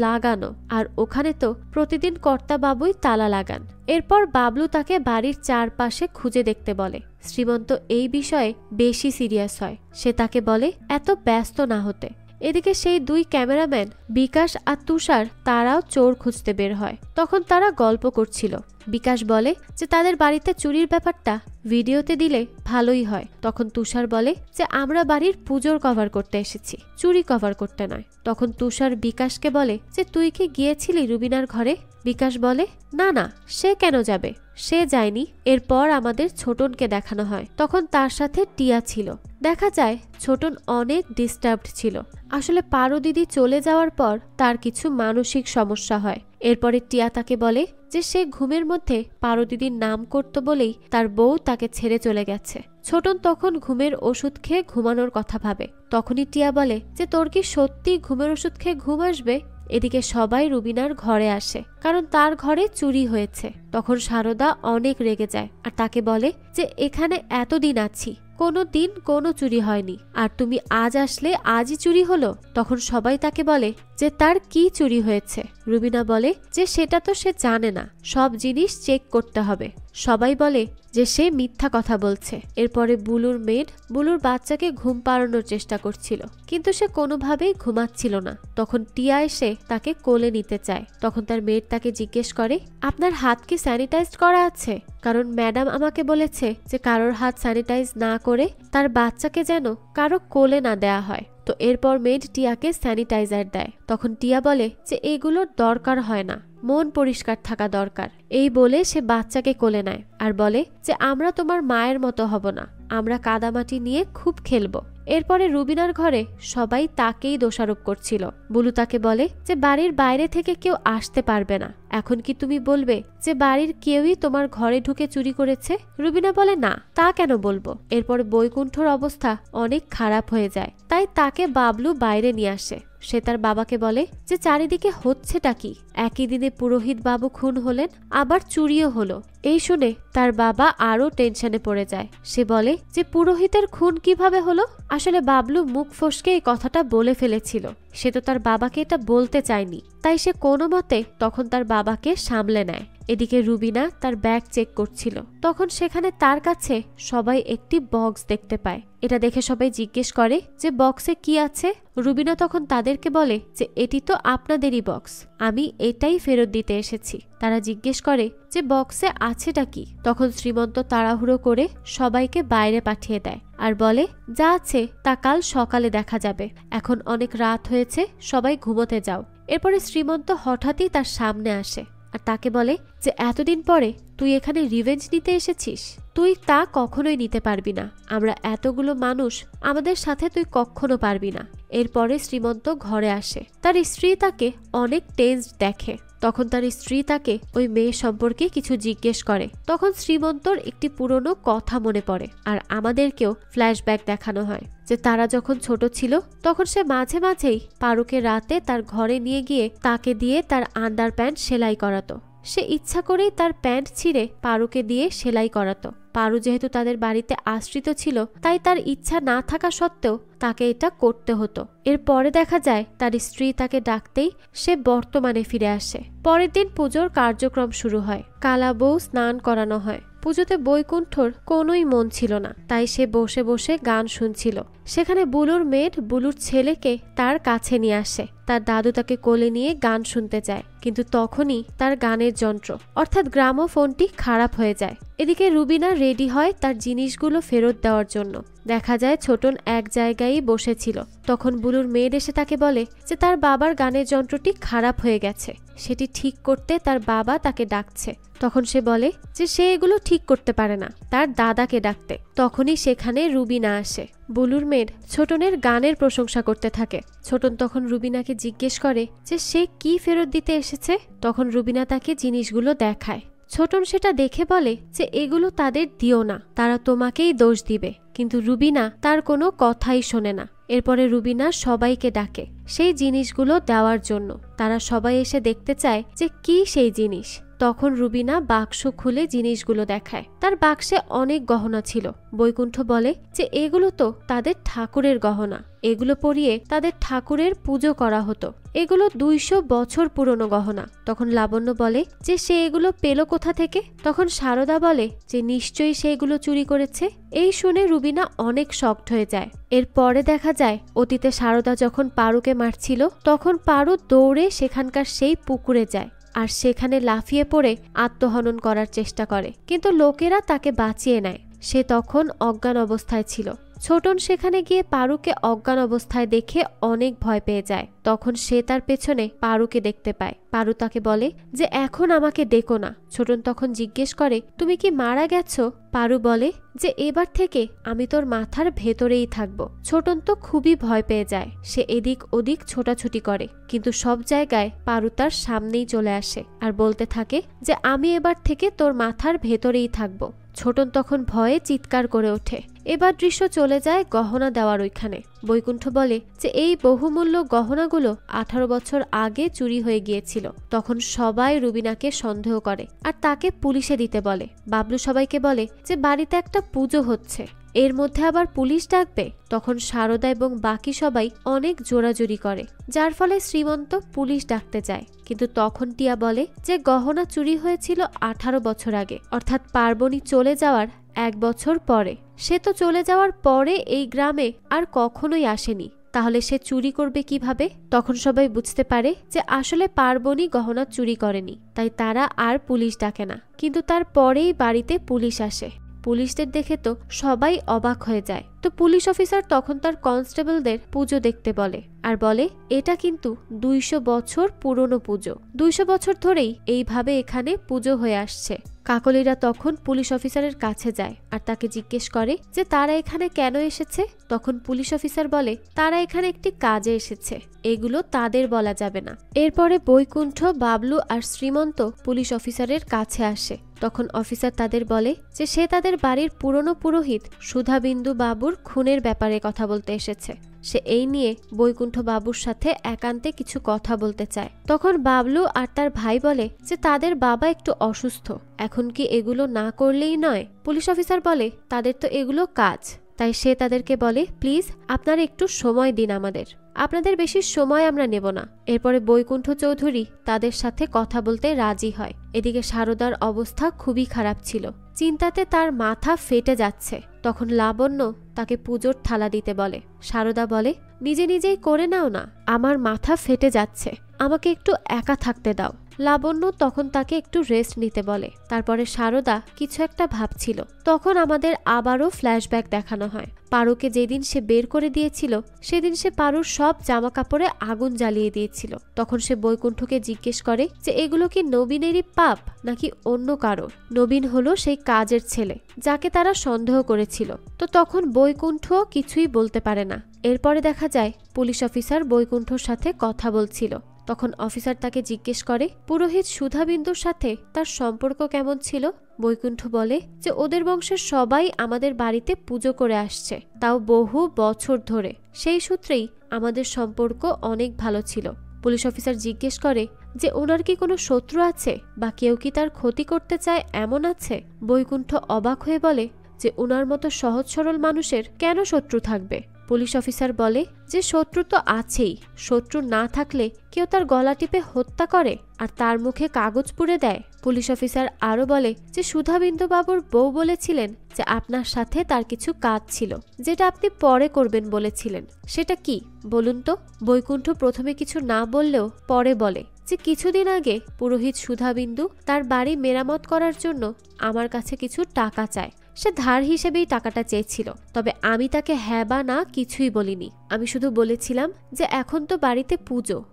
লাগানো, আর ওখানে তো প্রতিদিন কর্তা বাবুই তালা লাগান। এরপর বাবলু তাকে বাড়ির চারপাশে খুঁজে দেখতে বলে। শ্রীমন্ত এই বিষয়ে বেশি সিরিয়াস হয়। সে তাকে বলে এত ব্যস্ত না হতে। এদিকে সেই দুই ক্যামেরাম্যান বিকাশ আর তুষার তারাও চোর খুঁজতে বের হয়। তখন তারা গল্প করছিল। বিকাশ বলে যে তাদের বাড়িতে চুরির ব্যাপারটা ভিডিওতে দিলে ভালোই হয়। তখন তুষার বলে যে আমরা বাড়ির পুজোর কভার করতে এসেছি, চুরি কভার করতে নয়। তখন তুষার বিকাশকে বলে যে তুই কি গিয়েছিলি রুবিনার ঘরে? বিকাশ বলে না না, সে কেন যাবে, সে যায়নি। এরপর আমাদের ছোটনকে দেখানো হয়। তখন তার সাথে টিয়া ছিল। দেখা যায় ছোটন অনেক ডিস্টার্বড ছিল। আসলে পারো দিদি চলে যাওয়ার পর তার কিছু মানসিক সমস্যা হয়। এরপরে টিয়া তাকে বলে যে সে ঘুমের মধ্যে পারো দিদির নাম করত বলেই তার বউ তাকে ছেড়ে চলে গেছে। ছোটন তখন ঘুমের ওষুধ খেয়ে ঘুমানোর কথা ভাবে। তখনই টিয়া বলে যে তোর কি সত্যি ঘুমের ওষুধ খেয়ে ঘুম আসবে? এদিকে সবাই রুবিনার ঘরে আসে, কারণ তার ঘরে চুরি হয়েছে। তখন সারদা অনেক রেগে যায় আর তাকে বলে যে এখানে এতদিন আছি, কোনো দিন কোনো চুরি হয়নি, আর তুমি আজ আসলে আজই চুরি হলো। তখন সবাই তাকে বলে যে তার কি চুরি হয়েছে। রুবিনা বলে যে সেটা তো সে জানে না, সব জিনিস চেক করতে হবে। সবাই বলে যে সে মিথ্যা কথা বলছে। এরপরে বুলুর মেড বুলুর বাচ্চাকে ঘুম পাড়ানোর চেষ্টা করছিল, কিন্তু সে কোনোভাবেই ঘুমাচ্ছিল না। তখন টিয়া এসে তাকে কোলে নিতে চায়। তখন তার মেড তাকে জিজ্ঞেস করে আপনার হাত কি স্যানিটাইজড করা আছে? কারণ ম্যাডাম আমাকে বলেছে যে কারোর হাত স্যানিটাইজ না করে তার বাচ্চাকে যেন কারো কোলে না দেয়া হয়। তো এরপর মেড টিয়াকে স্যানিটাইজার দেয়। তখন টিয়া বলে যে এগুলোর দরকার হয় না, মন পরিষ্কার থাকা দরকার। এই বলে সে বাচ্চাকে কোলে নেয় আর বলে যে আমরা তোমার মায়ের মতো হব না, আমরা কাদামাটি নিয়ে খুব খেলবো। এরপরে রুবিনার ঘরে সবাই তাকেই দোষারোপ করছিল। বুলু তাকে বলে যে বাড়ির বাইরে থেকে কেউ আসতে পারবে না। এখন কি তুমি বলবে যে বাড়ির কেউই তোমার ঘরে ঢুকে চুরি করেছে? রুবিনা বলে না, তা কেন বলবো। এরপরে বৈকুণ্ঠর অবস্থা অনেক খারাপ হয়ে যায়, তাই তাকে বাবলু বাইরে নিয়ে আসে। সে তার বাবাকে বলে যে চারিদিকে হচ্ছেটা কি, একই দিনে পুরোহিত বাবু খুন হলেন, আবার চুরিও হলো। এই শুনে তার বাবা আরো টেনশনে পড়ে যায়। সে বলে যে পুরোহিতের খুন কিভাবে হলো? আসলে বাবলু মুখ ফসকে এই কথাটা বলে ফেলেছিল। সে তো তার বাবাকে এটা বলতে চায়নি, তাই সে কোনো মতে তখন তার বাবাকে সামলে নেয়। এদিকে রুবিনা তার ব্যাগ চেক করছিল। তখন সেখানে তার কাছে সবাই একটি বক্স দেখতে পায়। এটা দেখে সবাই জিজ্ঞেস করে যে বক্সে কি আছে। রুবিনা তখন তাদেরকে বলে যে এটি তো আপনাদেরই বক্স, আমি এটাই ফেরত দিতে এসেছি। তারা জিজ্ঞেস করে যে বক্সে আছেটা কি। তখন শ্রীমন্ত তাড়াহুড়ো করে সবাইকে বাইরে পাঠিয়ে দেয় আর বলে যা আছে তা কাল সকালে দেখা যাবে, এখন অনেক রাত হয়েছে, সবাই ঘুমোতে যাও। এরপরে শ্রীমন্ত হঠাৎই তার সামনে আসে আর তাকে বলে যে এতদিন পরে তুই এখানে রিভেঞ্জ নিতে এসেছিস, তুই তা কখনোই নিতে পারবি না। আমরা এতগুলো মানুষ, আমাদের সাথে তুই কখনো পারবি না। এরপরে শ্রীমন্ত ঘরে আসে। তার স্ত্রী তাকে অনেক টেন্সড দেখে। তখন তার স্ত্রী তাকে ওই মেয়ে সম্পর্কে কিছু জিজ্ঞেস করে। তখন শ্রীমন্তর একটি পুরনো কথা মনে পড়ে আর আমাদেরকেও ফ্ল্যাশব্যাক দেখানো হয় যে তারা যখন ছোট ছিল তখন সে মাঝে মাঝেই পারুকে রাতে তার ঘরে নিয়ে গিয়ে তাকে দিয়ে তার আন্ডার প্যান্ট সেলাই করাতো। সে ইচ্ছা করেই তার প্যান্ট ছিঁড়ে পারুকে দিয়ে সেলাই করাতো। পারু যেহেতু তাদের বাড়িতে আশ্রিত ছিল, তাই তার ইচ্ছা না থাকা সত্ত্বেও তাকে এটা করতে হতো। এরপরে দেখা যায় তার স্ত্রী তাকে ডাকতেই সে বর্তমানে ফিরে আসে। পরের দিন পুজোর কার্যক্রম শুরু হয়। কালা বউ স্নান করানো হয়। পুজোতে বৈকুণ্ঠর কোনোই মন ছিল না, তাই সে বসে বসে গান শুনছিল। সেখানে বুলুর মেয়ের বুলুর ছেলেকে তার কাছে নিয়ে আসে। তার দাদু তাকে কোলে নিয়ে গান শুনতে চায়, কিন্তু তখনই তার গানের যন্ত্র অর্থাৎ গ্রামোফোনটি খারাপ হয়ে যায়। এদিকে রুবিনা রেডি হয় তার জিনিসগুলো ফেরত দেওয়ার জন্য। দেখা যায় ছোটন এক জায়গায় বসেছিল। তখন বুলুর মেয়ের এসে তাকে বলে যে তার বাবার গানের যন্ত্রটি খারাপ হয়ে গেছে, সেটি ঠিক করতে তার বাবা তাকে ডাকছে। তখন সে বলে যে সে এগুলো ঠিক করতে পারে না, তার দাদাকে ডাকতে। তখনই সেখানে রুবিনা আসে। বুলুর মেয়ের ছোটনের গানের প্রশংসা করতে থাকে। ছোটন তখন রুবিনাকে জিজ্ঞেস করে যে সে কি ফেরত দিতে এসেছে। তখন রুবিনা তাকে জিনিসগুলো দেখায়। ছোটন সেটা দেখে বলে যে এগুলো তাদের দিও না, তারা তোমাকেই দোষ দিবে। কিন্তু রুবিনা তার কোনো কথাই শোনে না। এরপরে রুবিনা সবাইকে ডাকে সেই জিনিসগুলো দেওয়ার জন্য। তারা সবাই এসে দেখতে চায় যে কি সেই জিনিস। তখন রুবিনা বাক্স খুলে জিনিসগুলো দেখায়। তার বাক্সে অনেক গহনা ছিল। বৈকুণ্ঠ বলে যে এগুলো তো তাদের ঠাকুরের গহনা, এগুলো পরিয়ে তাদের ঠাকুরের পুজো করা হতো, এগুলো 200 বছর পুরনো গহনা। তখন লাবণ্য বলে যে সে এগুলো পেল কোথা থেকে। তখন শারদা বলে যে নিশ্চয়ই সে এগুলো চুরি করেছে। এই শুনে রুবিনা অনেক শকড হয়ে যায়। এরপরে দেখা যায় অতীতে শারদা যখন পারুকে মারছিল, তখন পারু দৌড়ে সেখানকার সেই পুকুরে যায় আর সেখানে লাফিয়ে পড়ে আত্মহনন করার চেষ্টা করে, কিন্তু লোকেরা তাকে বাঁচিয়ে নেয়। সে তখন অজ্ঞান অবস্থায় ছিল। ছোটন সেখানে গিয়ে পারুকে অজ্ঞান অবস্থায় দেখে অনেক ভয় পেয়ে যায়। তখন সে তার পেছনে পারুকে দেখতে পায়। পারু তাকে বলে যে এখন আমাকে ডেকো না। ছোটন তখন জিজ্ঞেস করে তুমি কি মারা গেছো? পারু বলে যে এবার থেকে আমি তোর মাথার ভেতরেই থাকবো। ছোটন তো খুবই ভয় পেয়ে যায়। সে এদিক ওদিক ছোটাছুটি করে, কিন্তু সব জায়গায় পারু তার সামনেই চলে আসে আর বলতে থাকে যে আমি এবার থেকে তোর মাথার ভেতরেই থাকবো। ছোটন তখন ভয়ে চিৎকার করে ওঠে। এবার দৃশ্য চলে যায় গহনা দেওয়ার ওইখানে। বৈকুণ্ঠ বলে যে এই বহুমূল্য গহনাগুলো 18 বছর আগে চুরি হয়ে গিয়েছিল। তখন সবাই রুবিনাকে সন্দেহ করে আর তাকে পুলিশে দিতে বলে। বাবলু সবাইকে বলে যে বাড়িতে একটা পুজো হচ্ছে, এর মধ্যে আবার পুলিশ ডাকবে। তখন শারদা এবং বাকি সবাই অনেক জোরাজুরি করে, যার ফলে শ্রীমন্ত পুলিশ ডাকতে যায়। কিন্তু তখন টিয়া বলে যে গহনা চুরি হয়েছিল 18 বছর আগে, অর্থাৎ পার্বণী চলে যাওয়ার 1 বছর পরে। সে তো চলে যাওয়ার পরে এই গ্রামে আর কখনোই আসেনি, তাহলে সে চুরি করবে কিভাবে? তখন সবাই বুঝতে পারে যে আসলে পার্বণী গহনা চুরি করেনি, তাই তারা আর পুলিশ ডাকে না। কিন্তু তার পরেই বাড়িতে পুলিশ আসে। পুলিশদের দেখে তো সবাই অবাক হয়ে যায়। তো পুলিশ অফিসার তখন তার কনস্টেবলদের পুজো দেখতে বলে আর বলে এটা কিন্তু 200 বছর পুরনো পুজো, 200 বছর ধরেই এইভাবে এখানে পুজো হয়ে আসছে। কাকলিরা তখন পুলিশ অফিসারের কাছে যায় আর তাকে জিজ্ঞেস করে যে তারা এখানে কেন এসেছে। তখন পুলিশ অফিসার বলে তারা এখানে একটি কাজে এসেছে, এগুলো তাদের বলা যাবে না। এরপরে বৈকুণ্ঠ, বাবলু আর শ্রীমন্ত পুলিশ অফিসারের কাছে আসে। তখন অফিসার তাদের বলে যে সে তাদের বাড়ির পুরনো পুরোহিত সুধাবিন্দু বাবুর খুনের ব্যাপারে কথা বলতে এসেছে। সে এই নিয়ে বৈকুণ্ঠ বাবুর সাথে একান্তে কিছু কথা বলতে চায়। তখন বাবলু আর তার ভাই বলে যে তাদের বাবা একটু অসুস্থ, এখন কি এগুলো না করলেই নয়? পুলিশ অফিসার বলে তাদের তো এগুলো কাজ, তাই সে তাদেরকে বলে প্লিজ আপনারা একটু সময় দিন আমাদের, আপনাদের বেশি সময় আমরা নেব না। এরপরে বৈকুণ্ঠ চৌধুরী তাদের সাথে কথা বলতে রাজি হয়। এদিকে শারদার অবস্থা খুবই খারাপ ছিল, চিন্তাতে তার মাথা ফেটে যাচ্ছে। তখন লাবণ্য তাকে পুজোর থালা দিতে বলে। শারদা বলে নিজে নিজেই করে নাও না, আমার মাথা ফেটে যাচ্ছে, আমাকে একটু একা থাকতে দাও। লাবণ্য তখন তাকে একটু রেস্ট নিতে বলে। তারপরে শারদা কিছু একটা ভাবছিল। তখন আমাদের আবারও ফ্ল্যাশব্যাক দেখানো হয়। পারুকে যেদিন সে বের করে দিয়েছিল সেদিন সে পারুর সব জামা কাপড়ে আগুন জ্বালিয়ে দিয়েছিল। তখন সে বৈকুণ্ঠকে জিজ্ঞেস করে যে এগুলো কি নবীনেরই পাপ নাকি অন্য কারো? নবীন হলো সেই কাজের ছেলে যাকে তারা সন্দেহ করেছিল। তো তখন বৈকুণ্ঠ কিছুই বলতে পারে না। এরপরে দেখা যায় পুলিশ অফিসার বৈকুণ্ঠর সাথে কথা বলছিল। তখন অফিসার তাকে জিজ্ঞেস করে পুরোহিত সুধাবিন্দুর সাথে তার সম্পর্ক কেমন ছিল। বৈকুণ্ঠ বলে যে ওদের বংশের সবাই আমাদের বাড়িতে পুজো করে আসছে, তাও বহু বছর ধরে। সেই সূত্রেই আমাদের সম্পর্ক অনেক ভালো ছিল। পুলিশ অফিসার জিজ্ঞেস করে যে ওনার কি কোনো শত্রু আছে বা কেউ কি তার ক্ষতি করতে চায় এমন আছে। বৈকুণ্ঠ অবাক হয়ে বলে যে ওনার মতো সহজ সরল মানুষের কেন শত্রু থাকবে। পুলিশ অফিসার বলে যে শত্রু তো আছেই, শত্রু না থাকলে কেউ তার গলা টিপে হত্যা করে আর তার মুখে কাগজ পুড়ে দেয়। পুলিশ অফিসার আরো বলে যে সুধাবিন্দু বাবুর বউ বলেছিলেন যে আপনার সাথে তার কিছু কাজ ছিল যেটা আপনি পরে করবেন বলেছিলেন, সেটা কি বলুন তো। বৈকুণ্ঠ প্রথমে কিছু না বললেও পরে বলে যে কিছুদিন আগে পুরোহিত সুধাবিন্দু তার বাড়ি মেরামত করার জন্য আমার কাছে কিছু টাকা চায়। সে ধার হিসেবেই টাকাটা চেয়েছিল, তবে আমি তাকে হ্যাঁ বা না কিছুই বলিনি। আমি শুধু বলেছিলাম যে এখন তো বাড়িতে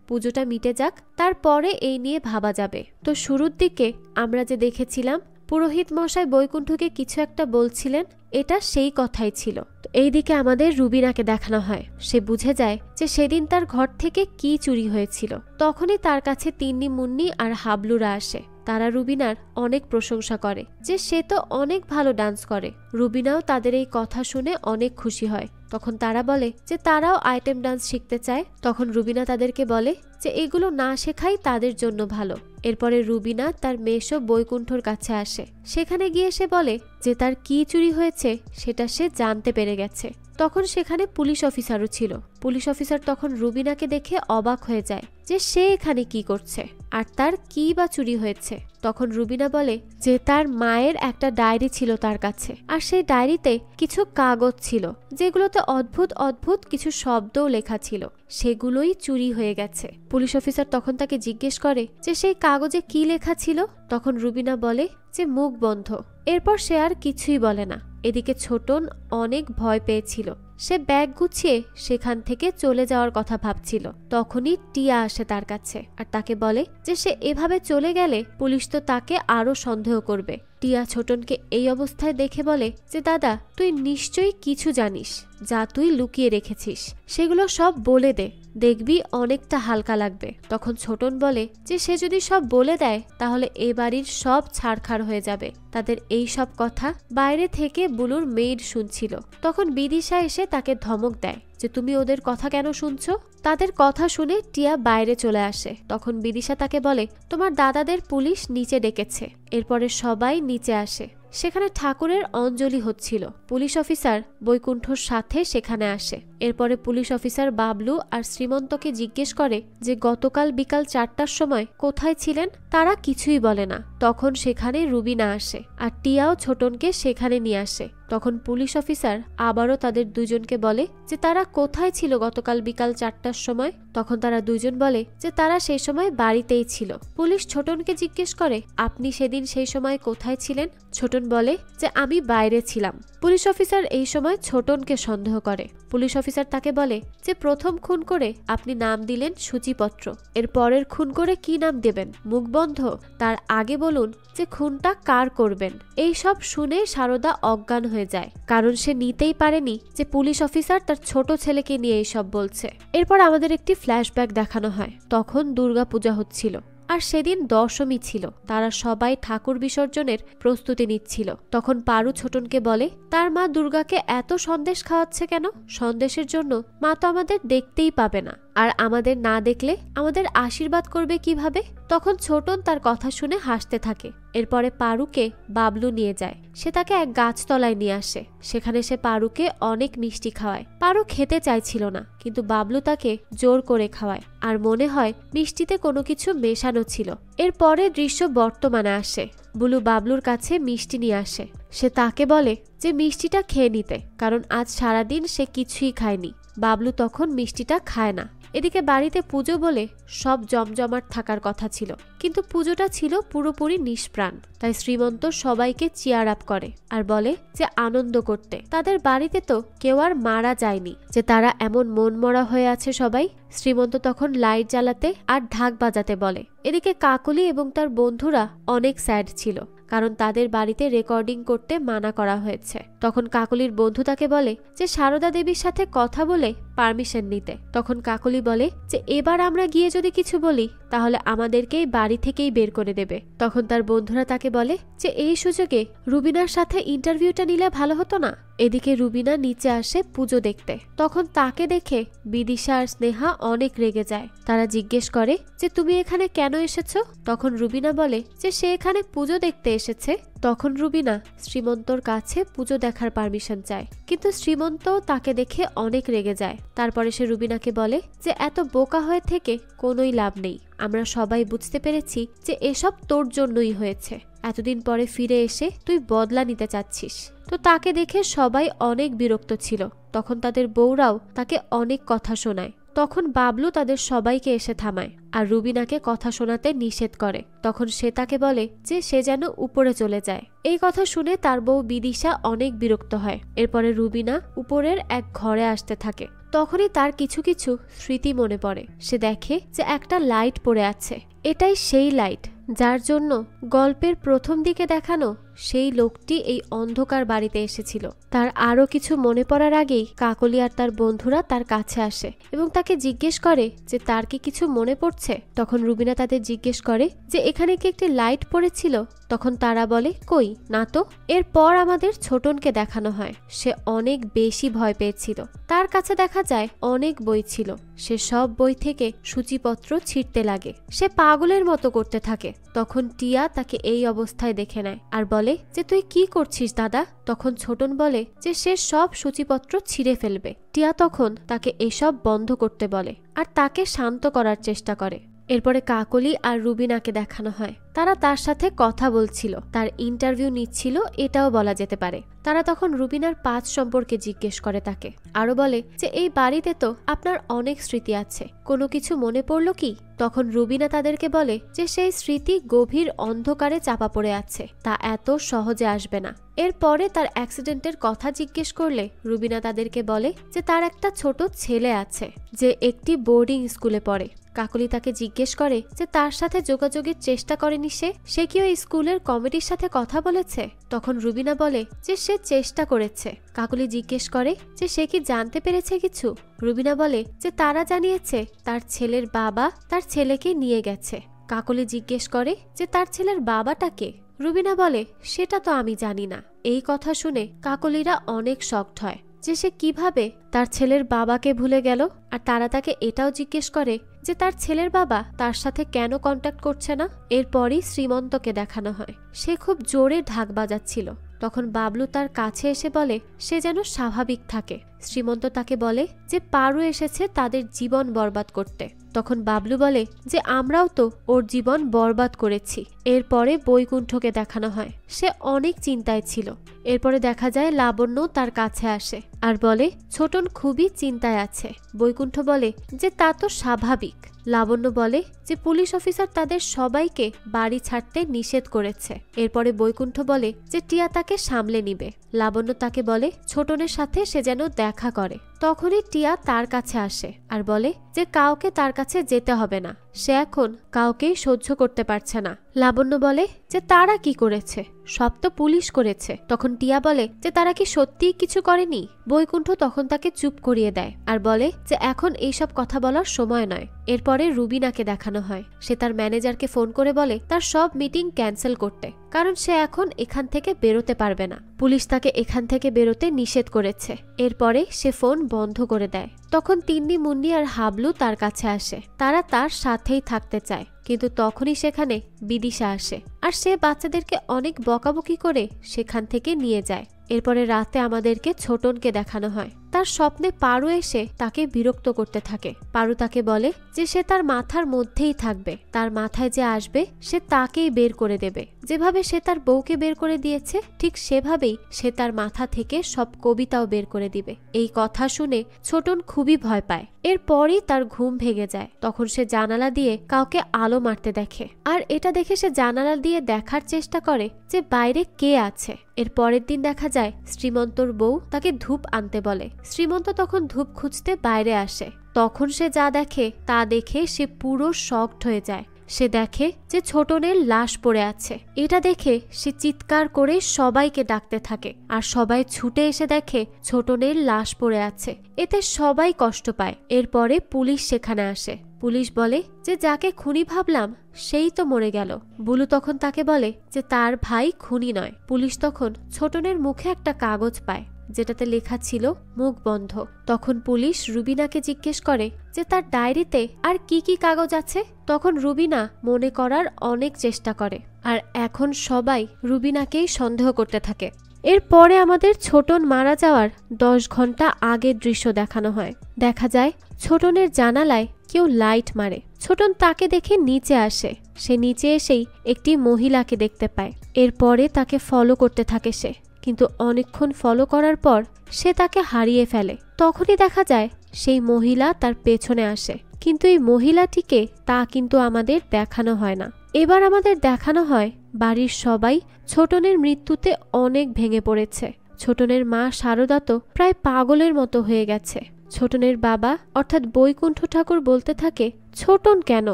পুজোটা মিটে যাক, তারপরে এই নিয়ে ভাবা যাবে। তো শুরুর দিকে আমরা যে দেখেছিলাম পুরোহিত মশাই বৈকুণ্ঠকে কিছু একটা বলছিলেন, এটা সেই কথাই ছিল। তো এইদিকে আমাদের রুবিনাকে দেখানো হয়। সে বুঝে যায় যে সেদিন তার ঘর থেকে কি চুরি হয়েছিল। তখনই তার কাছে তিন্নি মুন্নি আর হাবলুরা আসে। তারা রুবিনার অনেক প্রশংসা করে যে সে তো অনেক ভালো ডান্স করে। রুবিনাও তাদের এই কথা শুনে অনেক খুশি হয়। তখন তারা বলে যে তারাও আইটেম ডান্স শিখতে চায়। তখন রুবিনা তাদেরকে বলে যে এগুলো না শেখাই তাদের জন্য ভালো। এরপরে রুবিনা তার মেশো বৈকুণ্ঠর কাছে আসে। সেখানে গিয়ে সে বলে যে তার কি চুরি হয়েছে সেটা সে জানতে পেরে গেছে। তখন সেখানে পুলিশ অফিসারও ছিল। পুলিশ অফিসার তখন রুবিনাকে দেখে অবাক হয়ে যায় যে সে এখানে কি করছে আর তার কি বা চুরি হয়েছে। তখন রুবিনা বলে যে তার মায়ের একটা ডায়েরি ছিল তার কাছে, আর সেই ডায়েরিতে কিছু কাগজ ছিল যেগুলোতে অদ্ভুত অদ্ভুত কিছু শব্দও লেখা ছিল, সেগুলোই চুরি হয়ে গেছে। পুলিশ অফিসার তখন তাকে জিজ্ঞেস করে যে সেই কাগজে কি লেখা ছিল। তখন রুবিনা বলে যে মুখ বন্ধ। এরপর সে আর কিছুই বলে না। এদিকে ছোটন অনেক ভয় পেয়েছিল। সে ব্যাগ গুছিয়ে সেখান থেকে চলে যাওয়ার কথা ভাবছিল। তখনই টিয়া আসে তার কাছে আর তাকে বলে যে সে এভাবে চলে গেলে পুলিশ তো তাকে আরো সন্দেহ করবে। টিয়া ছোটনকে এই অবস্থায় দেখে বলে যে দাদা, তুই নিশ্চয়ই কিছু জানিস যা তুই লুকিয়ে রেখেছিস, সেগুলো সব বলে দে, দেখবি অনেকটা হালকা লাগবে। তখন ছোটন বলে যে সে যদি সব বলে দেয় তাহলে এ বাড়ির সব ছাড়খাড় হয়ে যাবে। তাদের এই সব কথা বাইরে থেকে বুলুর মেইড শুনছিল। তখন বিদিশা এসে তাকে ধমক দেয় যে তুমি ওদের কথা কেন শুনছো। তাদের কথা শুনে টিয়া বাইরে চলে আসে। তখন বিদিশা তাকে বলে তোমার দাদাদের পুলিশ নিচে ডেকেছে। এরপরে সবাই নিচে আসে। সেখানে ঠাকুরের অঞ্জলি হচ্ছিল। পুলিশ অফিসার বৈকুণ্ঠর সাথে সেখানে আসে। এরপরে পুলিশ অফিসার বাবলু আর শ্রীমন্তকে জিজ্ঞেস করে যে গতকাল বিকাল 4টার সময় কোথায় ছিলেন। তারা কিছুই বলে না। তখন সেখানে রুবিনা আসে আর টিয়াও ছোটনকে সেখানে নিয়ে আসে। তখন পুলিশ অফিসার আবারও তাদের দুজনকে বলে যে তারা কোথায় ছিল গতকাল বিকাল 4টার সময়। তখন তারা দুজন বলে যে তারা সেই সময় বাড়িতেই ছিল। পুলিশ ছোটনকে জিজ্ঞেস করে আপনি সেদিন সেই সময় কোথায় ছিলেন। ছোটন বলে যে আমি বাইরে ছিলাম। পুলিশ অফিসার এই সময় ছোটনকে সন্দেহ করে। পুলিশ অফিসার তাকে বলে যে প্রথম খুন করে আপনি নাম দিলেন সূচিপত্র, এর পরের খুন করে কি নাম দেবেন? মুখ বন্ধ। তার আগে বলুন যে খুনটা কার করবেন। এই সব শুনে সারদা অজ্ঞান হয়ে যায়, কারণ সে নিতেই পারেনি যে পুলিশ অফিসার তার ছোট ছেলেকে নিয়ে এইসব বলছে। এরপর আমাদের একটি ফ্ল্যাশব্যাক দেখানো হয়। তখন দুর্গাপূজা হচ্ছিল আর সেদিন দশমী ছিল। তারা সবাই ঠাকুর বিসর্জনের প্রস্তুতি নিচ্ছিল। তখন পারু ছোটনকে বলে তার মা দুর্গাকে এত সন্দেশ খাওয়াচ্ছে কেন? সন্দেশের জন্য মা তো আমাদের দেখতেই পাবে না, আর আমাদের না দেখলে আমাদের আশীর্বাদ করবে কিভাবে? তখন ছোটন তার কথা শুনে হাসতে থাকে। এরপরে পারুকে বাবলু নিয়ে যায়। সে তাকে এক গাছতলায় নিয়ে আসে। সেখানে সে পারুকে অনেক মিষ্টি খাওয়ায়। পারু খেতে চাইছিল না, কিন্তু বাবলু তাকে জোর করে খাওয়ায়, আর মনে হয় মিষ্টিতে কোনো কিছু মেশানো ছিল। এরপরে দৃশ্য বর্তমানে আসে। বুলু বাবলুর কাছে মিষ্টি নিয়ে আসে। সে তাকে বলে যে মিষ্টিটা খেয়ে নিতে, কারণ আজ সারাদিন সে কিছুই খায়নি। বাবলু তখন মিষ্টিটা খায় না। এদিকে বাড়িতে পুজো বলে সব জমজমাট থাকার কথা ছিল, কিন্তু পুজোটা ছিল পুরোপুরি নিষ্প্রাণ। তাই শ্রীমন্ত সবাইকে চিয়ার আপ করে আর বলে যে আনন্দ করতে। তাদের বাড়িতে তো কেউ আর মারা যায়নি যে তারা এমন মনমরা হয়ে আছে সবাই। শ্রীমন্ত তখন লাইট জ্বালাতে আর ঢাক বাজাতে বলে। এদিকে কাকলি এবং তার বন্ধুরা অনেক স্যাড ছিল, কারণ তাদের বাড়িতে রেকর্ডিং করতে মানা করা হয়েছে। তখন কাকলির বন্ধু তাকে বলে যে সারদা দেবীর সাথে কথা বলে পারমিশন নিতে। তখন কাকলি বলে যে এবার আমরা গিয়ে যদি কিছু বলি তাহলে আমাদেরকেই বাড়ি থেকেই বের করে দেবে। তখন তার বন্ধুরা তাকে বলে যে এই সুযোগে রুবিনার সাথে ইন্টারভিউটা নিলে ভালো হতো না। এদিকে রুবিনা নিচে আসে পুজো দেখতে। তখন তাকে দেখে বিদিশা আর স্নেহা অনেক রেগে যায়। তারা জিজ্ঞেস করে যে তুমি এখানে কেন এসেছো? তখন রুবিনা বলে যে সে এখানে পুজো দেখতে এসেছে। তখন রুবিনা শ্রীমন্তর কাছে পুজো দেখার পারমিশন চায়, কিন্তু শ্রীমন্তও তাকে দেখে অনেক রেগে যায়। তারপরে সে রুবিনাকে বলে যে এত বোকা হয়ে থেকে কোনোই লাভ নেই, আমরা সবাই বুঝতে পেরেছি যে এসব তোর জন্যই হয়েছে। এতদিন পরে ফিরে এসে তুই বদলা নিতে চাচ্ছিস। তো তাকে দেখে সবাই অনেক বিরক্ত ছিল। তখন তাদের বউরাও তাকে অনেক কথা শোনায়। তখন বাবলু তাদের সবাইকে এসে থামায় আর রুবিনাকে কথা শোনাতে নিষেধ করে। তখন সে তাকে বলে যে সে যেন উপরে চলে যায়। এই কথা শুনে তার বউ বিদিশা অনেক বিরক্ত হয়। এরপরে রুবিনা উপরের এক ঘরে আসতে থাকে। তখনই তার কিছু কিছু স্মৃতি মনে পড়ে। সে দেখে যে একটা লাইট পড়ে আছে। এটাই সেই লাইট যার জন্য গল্পের প্রথম দিকে দেখানো সেই লোকটি এই অন্ধকার বাড়িতে এসেছিল। তার আরো কিছু মনে পড়ার আগেই কাকলি আর তার বন্ধুরা তার কাছে আসে এবং তাকে জিজ্ঞেস করে যে তার কি কিছু মনে পড়ছে। তখন রুবিনা তাদের জিজ্ঞেস করে যে এখানে কি একটি লাইট পড়েছিল? তখন তারা বলে কই না তো। এরপর আমাদের ছোটনকে দেখানো হয়। সে অনেক বেশি ভয় পেয়েছিল। তার কাছে দেখা যায় অনেক বই ছিল। সে সব বই থেকে সূচিপত্র ছিঁড়তে লাগে। সে পাগলের মতো করতে থাকে। তখন টিয়া তাকে এই অবস্থায় দেখে নেয় আর বলে যে তুই কি করছিস দাদা? তখন ছোটন বলে যে সে সব সূচিপত্র ছিঁড়ে ফেলবে। টিয়া তখন তাকে এসব বন্ধ করতে বলে আর তাকে শান্ত করার চেষ্টা করে। এরপরে কাকলি আর রুবিনাকে দেখানো হয়। তারা তার সাথে কথা বলছিল, তার ইন্টারভিউ নিচ্ছিল এটাও বলা যেতে পারে। তারা তখন রুবিনার পাঁচ সম্পর্কে জিজ্ঞেস করে তাকে। আরো বলে যে এই বাড়িতে তো আপনার অনেক স্মৃতি আছে, কোনো কিছু মনে পড়লো কি? তখন রুবিনা তাদেরকে বলে যে সেই স্মৃতি গভীর অন্ধকারে চাপা পড়ে আছে, তা এত সহজে আসবে না। এরপরে তার অ্যাক্সিডেন্টের কথা জিজ্ঞেস করলে রুবিনা তাদেরকে বলে যে তার একটা ছোট ছেলে আছে যে একটি বোর্ডিং স্কুলে পড়ে। কাকলি তাকে জিজ্ঞেস করে যে তার সাথে যোগাযোগের চেষ্টা করেনি সে কি ওই স্কুলের কমিটির সাথে কথা বলেছে? তখন রুবিনা বলে যে সে চেষ্টা করেছে। কাকলি জিজ্ঞেস করে যে সে কি জানতে পেরেছে কিছু? রুবিনা বলে যে তারা জানিয়েছে তার ছেলের বাবা তার ছেলেকে নিয়ে গেছে। কাকলি জিজ্ঞেস করে যে তার ছেলের বাবাটাকে? রুবিনা বলে সেটা তো আমি জানি না। এই কথা শুনে কাকলিরা অনেক শকড হয় যে সে কিভাবে তার ছেলের বাবাকে ভুলে গেল। আর তারা তাকে এটাও জিজ্ঞেস করে যে তার ছেলের বাবা তার সাথে কেন কন্ট্যাক্ট করছে না। এরপরই শ্রীমন্তকে দেখানো হয়। সে খুব জোরে ঢাক বাজাচ্ছিল। তখন বাবলু তার কাছে এসে বলে সে যেন স্বাভাবিক থাকে। শ্রীমন্ত তাকে বলে যে পারু এসেছে তাদের জীবন বরবাদ করতে। তখন বাবলু বলে যে আমরাও তো ওর জীবন বরবাদ করেছি। এরপরে বৈকুণ্ঠকে দেখানো হয়। সে অনেক চিন্তায় ছিল। এরপরে দেখা যায় লাবণ্য তার কাছে আসে আর বলে ছোটন খুবই চিন্তায় আছে। বৈকুণ্ঠ বলে যে তা তো স্বাভাবিক। লাবণ্য বলে যে পুলিশ অফিসার তাদের সবাইকে বাড়ি ছাড়তে নিষেধ করেছে। এরপরে বৈকুণ্ঠ বলে যে টিয়া তাকে সামলে নিবে। লাবণ্য তাকে বলে ছোটনের সাথে সে যেন দেখা করে। তখনই টিয়া তার কাছে আসে আর বলে যে কাউকে তার কাছে যেতে হবে না, সে এখন কাউকেই সহ্য করতে পারছে না। লাবণ্য বলে যে তারা কি করেছে? সব তো পুলিশ করেছে। তখন টিয়া বলে যে তারা কি সত্যিই কিছু করেনি? বৈকুণ্ঠ তখন তাকে চুপ করিয়ে দেয় আর বলে যে এখন এইসব কথা বলার সময় নয়। এরপরে রুবিনাকে দেখানো হয়। সে তার ম্যানেজারকে ফোন করে বলে তার সব মিটিং ক্যান্সেল করতে, কারণ সে এখন এখান থেকে বেরোতে পারবে না। পুলিশ তাকে এখান থেকে বেরোতে নিষেধ করেছে। এরপরে সে ফোন বন্ধ করে দেয়। তখন তিন্নি, মুন্নি আর হাবলু তার কাছে আসে। তারা তার সাথেই থাকতে চায়, কিন্তু তখনই সেখানে বিদিশা আসে আর সে বাচ্চাদেরকে অনেক বকাবকি করে সেখান থেকে নিয়ে যায়। এরপরে রাতে আমাদেরকে ছোটনকে দেখানো হয়। তার স্বপ্নে পারু এসে তাকে বিরক্ত করতে থাকে। পারু তাকে বলে যে সে তার মাথার মধ্যেই থাকবে, তার মাথায় যে আসবে সে তাকেই বের করে দেবে। যেভাবে সে তার বউকে বের করে দিয়েছে ঠিক সেভাবেই সে তার মাথা থেকে সব কবিতাও বের করে দিবে। এই কথা শুনে ছোটন খুবই ভয় পায়। এরপরই তার ঘুম ভেঙে যায়। তখন সে জানালা দিয়ে কাউকে আলো মারতে দেখে আর এটা দেখে সে জানালা দিয়ে দেখার চেষ্টা করে যে বাইরে কে আছে। এর পরের দিন দেখা যায় শ্রীমন্তর বউ তাকে ধূপ আনতে বলে। শ্রীমন্ত তখন ধূপ খুঁজতে বাইরে আসে। তখন সে যা দেখে তা দেখে সে পুরো শকড হয়ে যায়। সে দেখে যে ছোটনের লাশ পড়ে আছে। এটা দেখে সে চিৎকার করে সবাইকে ডাকতে থাকে আর সবাই ছুটে এসে দেখে ছোটনের লাশ পড়ে আছে। এতে সবাই কষ্ট পায়। এরপরে পুলিশ সেখানে আসে। পুলিশ বলে যে যাকে খুনি ভাবলাম সেই তো মরে গেল। বুলু তখন তাকে বলে যে তার ভাই খুনি নয়। পুলিশ তখন ছোটনের মুখে একটা কাগজ পায় যেটাতে লেখা ছিল মুখ বন্ধ। তখন পুলিশ রুবিনাকে জিজ্ঞেস করে যে তার ডায়েরিতে আর কি কি কাগজ আছে। তখন রুবিনা মনে করার অনেক চেষ্টা করে, আর এখন সবাই রুবিনাকেই সন্দেহ করতে থাকে। এরপরে আমাদের ছোটন মারা যাওয়ার 10 ঘন্টা আগের দৃশ্য দেখানো হয়। দেখা যায় ছোটনের জানালায় কেউ লাইট মারে। ছোটন তাকে দেখে নিচে আসে। সে নিচে এসেই একটি মহিলাকে দেখতে পায়। এরপরে তাকে ফলো করতে থাকে সে, কিন্তু অনেকক্ষণ ফলো করার পর সে তাকে হারিয়ে ফেলে। তখনই দেখা যায় সেই মহিলা তার পেছনে আসে, কিন্তু এই মহিলাটিকে তা কিন্তু আমাদের দেখানো হয় না। এবার আমাদের দেখানো হয় বাড়ির সবাই ছোটনের মৃত্যুতে অনেক ভেঙে পড়েছে। ছোটনের মা শারদা তো প্রায় পাগলের মতো হয়ে গেছে। ছোটনের বাবা অর্থাৎ বৈকুণ্ঠ ঠাকুর বলতে থাকে, ছোটন কেন,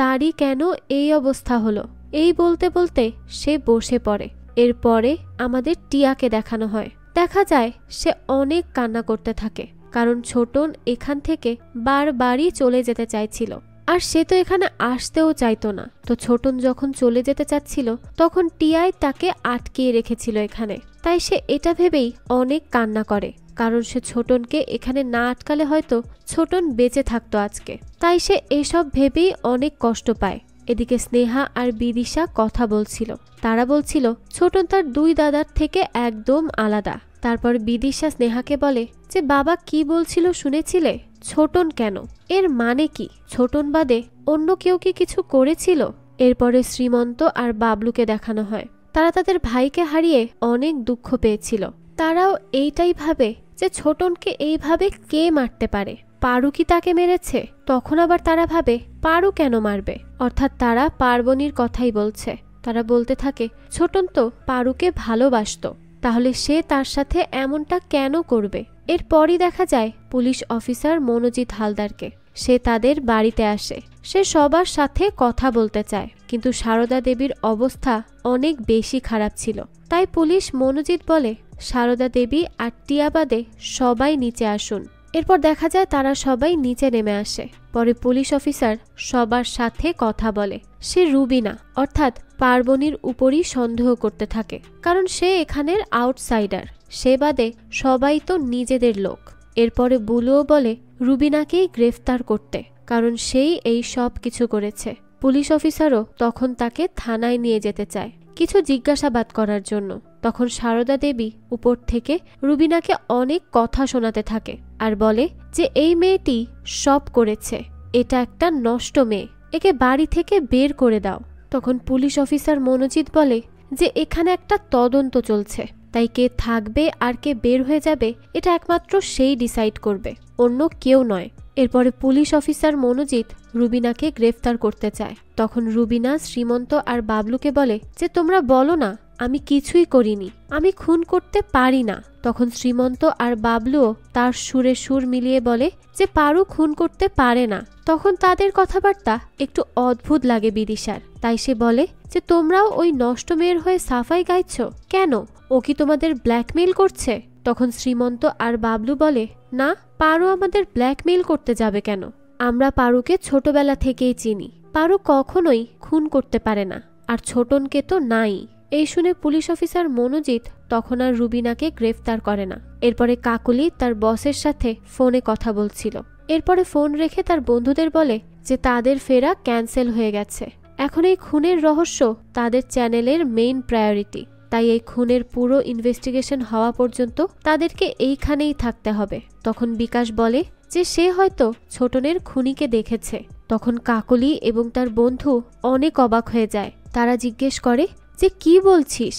তারই কেন এই অবস্থা হলো। এই বলতে বলতে সে বসে পড়ে। এরপরে আমাদের টিয়াকে দেখানো হয়। দেখা যায় সে অনেক কান্না করতে থাকে, কারণ ছোটন এখান থেকে বারবারই চলে যেতে চাইছিল, আর সে তো এখানে আসতেও চাইতো না। তো ছোটন যখন চলে যেতে চাচ্ছিল তখন টিয়াই তাকে আটকিয়ে রেখেছিল এখানে। তাই সে এটা ভেবেই অনেক কান্না করে, কারণ সে ছোটনকে এখানে না আটকালে হয়তো ছোটন বেঁচে থাকতো আজকে। তাই সে এসব ভেবেই অনেক কষ্ট পায়। এদিকে স্নেহা আর বিদিশা কথা বলছিল। তারা বলছিল ছোটন তার 2 দাদার থেকে একদম আলাদা। তারপর বিদিশা স্নেহাকে বলে যে বাবা কি বলছিল শুনেছিলে? ছোটন কেন, এর মানে কি? ছোটন বাদে অন্য কেউ কি কিছু করেছিল? এরপরে শ্রীমন্ত আর বাবলুকে দেখানো হয়। তারা তাদের ভাইকে হারিয়ে অনেক দুঃখ পেয়েছিল। তারাও এইটাই ভাবে যে ছোটনকে এইভাবে কে মারতে পারে, পারু কি তাকে মেরেছে? তখন আবার তারা ভাবে পারু কেন মারবে, অর্থাৎ তারা পার্বণীর কথাই বলছে। তারা বলতে থাকে ছোটন তো পারুকে ভালোবাসতো, তাহলে সে তার সাথে এমনটা কেন করবে? এরপরই দেখা যায় পুলিশ অফিসার মনোজিৎ হালদারকে। সে তাদের বাড়িতে আসে। সে সবার সাথে কথা বলতে চায়, কিন্তু সারদা দেবীর অবস্থা অনেক বেশি খারাপ ছিল। তাই পুলিশ মনোজিৎ বলে সারদা দেবী আর টিয়া বাদে সবাই নিচে আসুন। এরপর দেখা যায় তারা সবাই নিচে নেমে আসে। পরে পুলিশ অফিসার সবার সাথে কথা বলে। সে রুবিনা অর্থাৎ পার্বণীর উপরই সন্দেহ করতে থাকে, কারণ সে এখানের আউটসাইডার। সে বাদে সবাই তো নিজেদের লোক। এরপরে বুলুও বলে রুবিনাকেই গ্রেফতার করতে, কারণ সেই এই সব কিছু করেছে। পুলিশ অফিসারও তখন তাকে থানায় নিয়ে যেতে চায় কিছু জিজ্ঞাসাবাদ করার জন্য। তখন সারদা দেবী উপর থেকে রুবিনাকে অনেক কথা শোনাতে থাকে আর বলে যে এই মেয়েটি সব করেছে, এটা একটা নষ্ট মেয়ে, একে বাড়ি থেকে বের করে দাও। তখন পুলিশ অফিসার মনোজিৎ বলে যে এখানে একটা তদন্ত চলছে, তাই কে থাকবে আর কে বের হয়ে যাবে এটা একমাত্র সেই ডিসাইড করবে, অন্য কেউ নয়। এরপরে পুলিশ অফিসার মনোজিৎ রুবিনাকে গ্রেফতার করতে চায়। তখন রুবিনা শ্রীমন্ত আর বাবলুকে বলে যে তোমরা বলো না আমি কিছুই করিনি, আমি খুন করতে পারি না। তখন শ্রীমন্ত আর বাবলুও তার সুরে সুর মিলিয়ে বলে যে পারু খুন করতে পারে না। তখন তাদের কথাবার্তা একটু অদ্ভুত লাগে বিদিশার। তাই সে বলে যে তোমরাও ওই নষ্ট মেয়ের হয়ে সাফাই গাইছ কেন? ও কি তোমাদের ব্ল্যাকমেইল করছে? তখন শ্রীমন্ত আর বাবলু বলে না, পারু আমাদের ব্ল্যাকমেইল করতে যাবে কেন? আমরা পারুকে ছোটবেলা থেকেই চিনি। পারু কখনোই খুন করতে পারে না, আর ছোটনকে তো নাই। এই শুনে পুলিশ অফিসার মনোজিৎ তখন আর রুবিনাকে গ্রেফতার করে না। এরপরে কাকুলি তার বসের সাথে ফোনে কথা বলছিল। এরপরে ফোন রেখে তার বন্ধুদের বলে যে তাদের ফেরা ক্যান্সেল হয়ে গেছে। এখন এই খুনের রহস্য তাদের চ্যানেলের মেইন প্রায়োরিটি। তাই এই খুনের পুরো ইনভেস্টিগেশন হওয়া পর্যন্ত তাদেরকে এইখানেই থাকতে হবে। তখন বিকাশ বলে যে সে হয়তো ছোটনের খুনিকে দেখেছে। তখন কাকলি এবং তার বন্ধু অনেক অবাক হয়ে যায়। তারা জিজ্ঞেস করে যে কি বলছিস,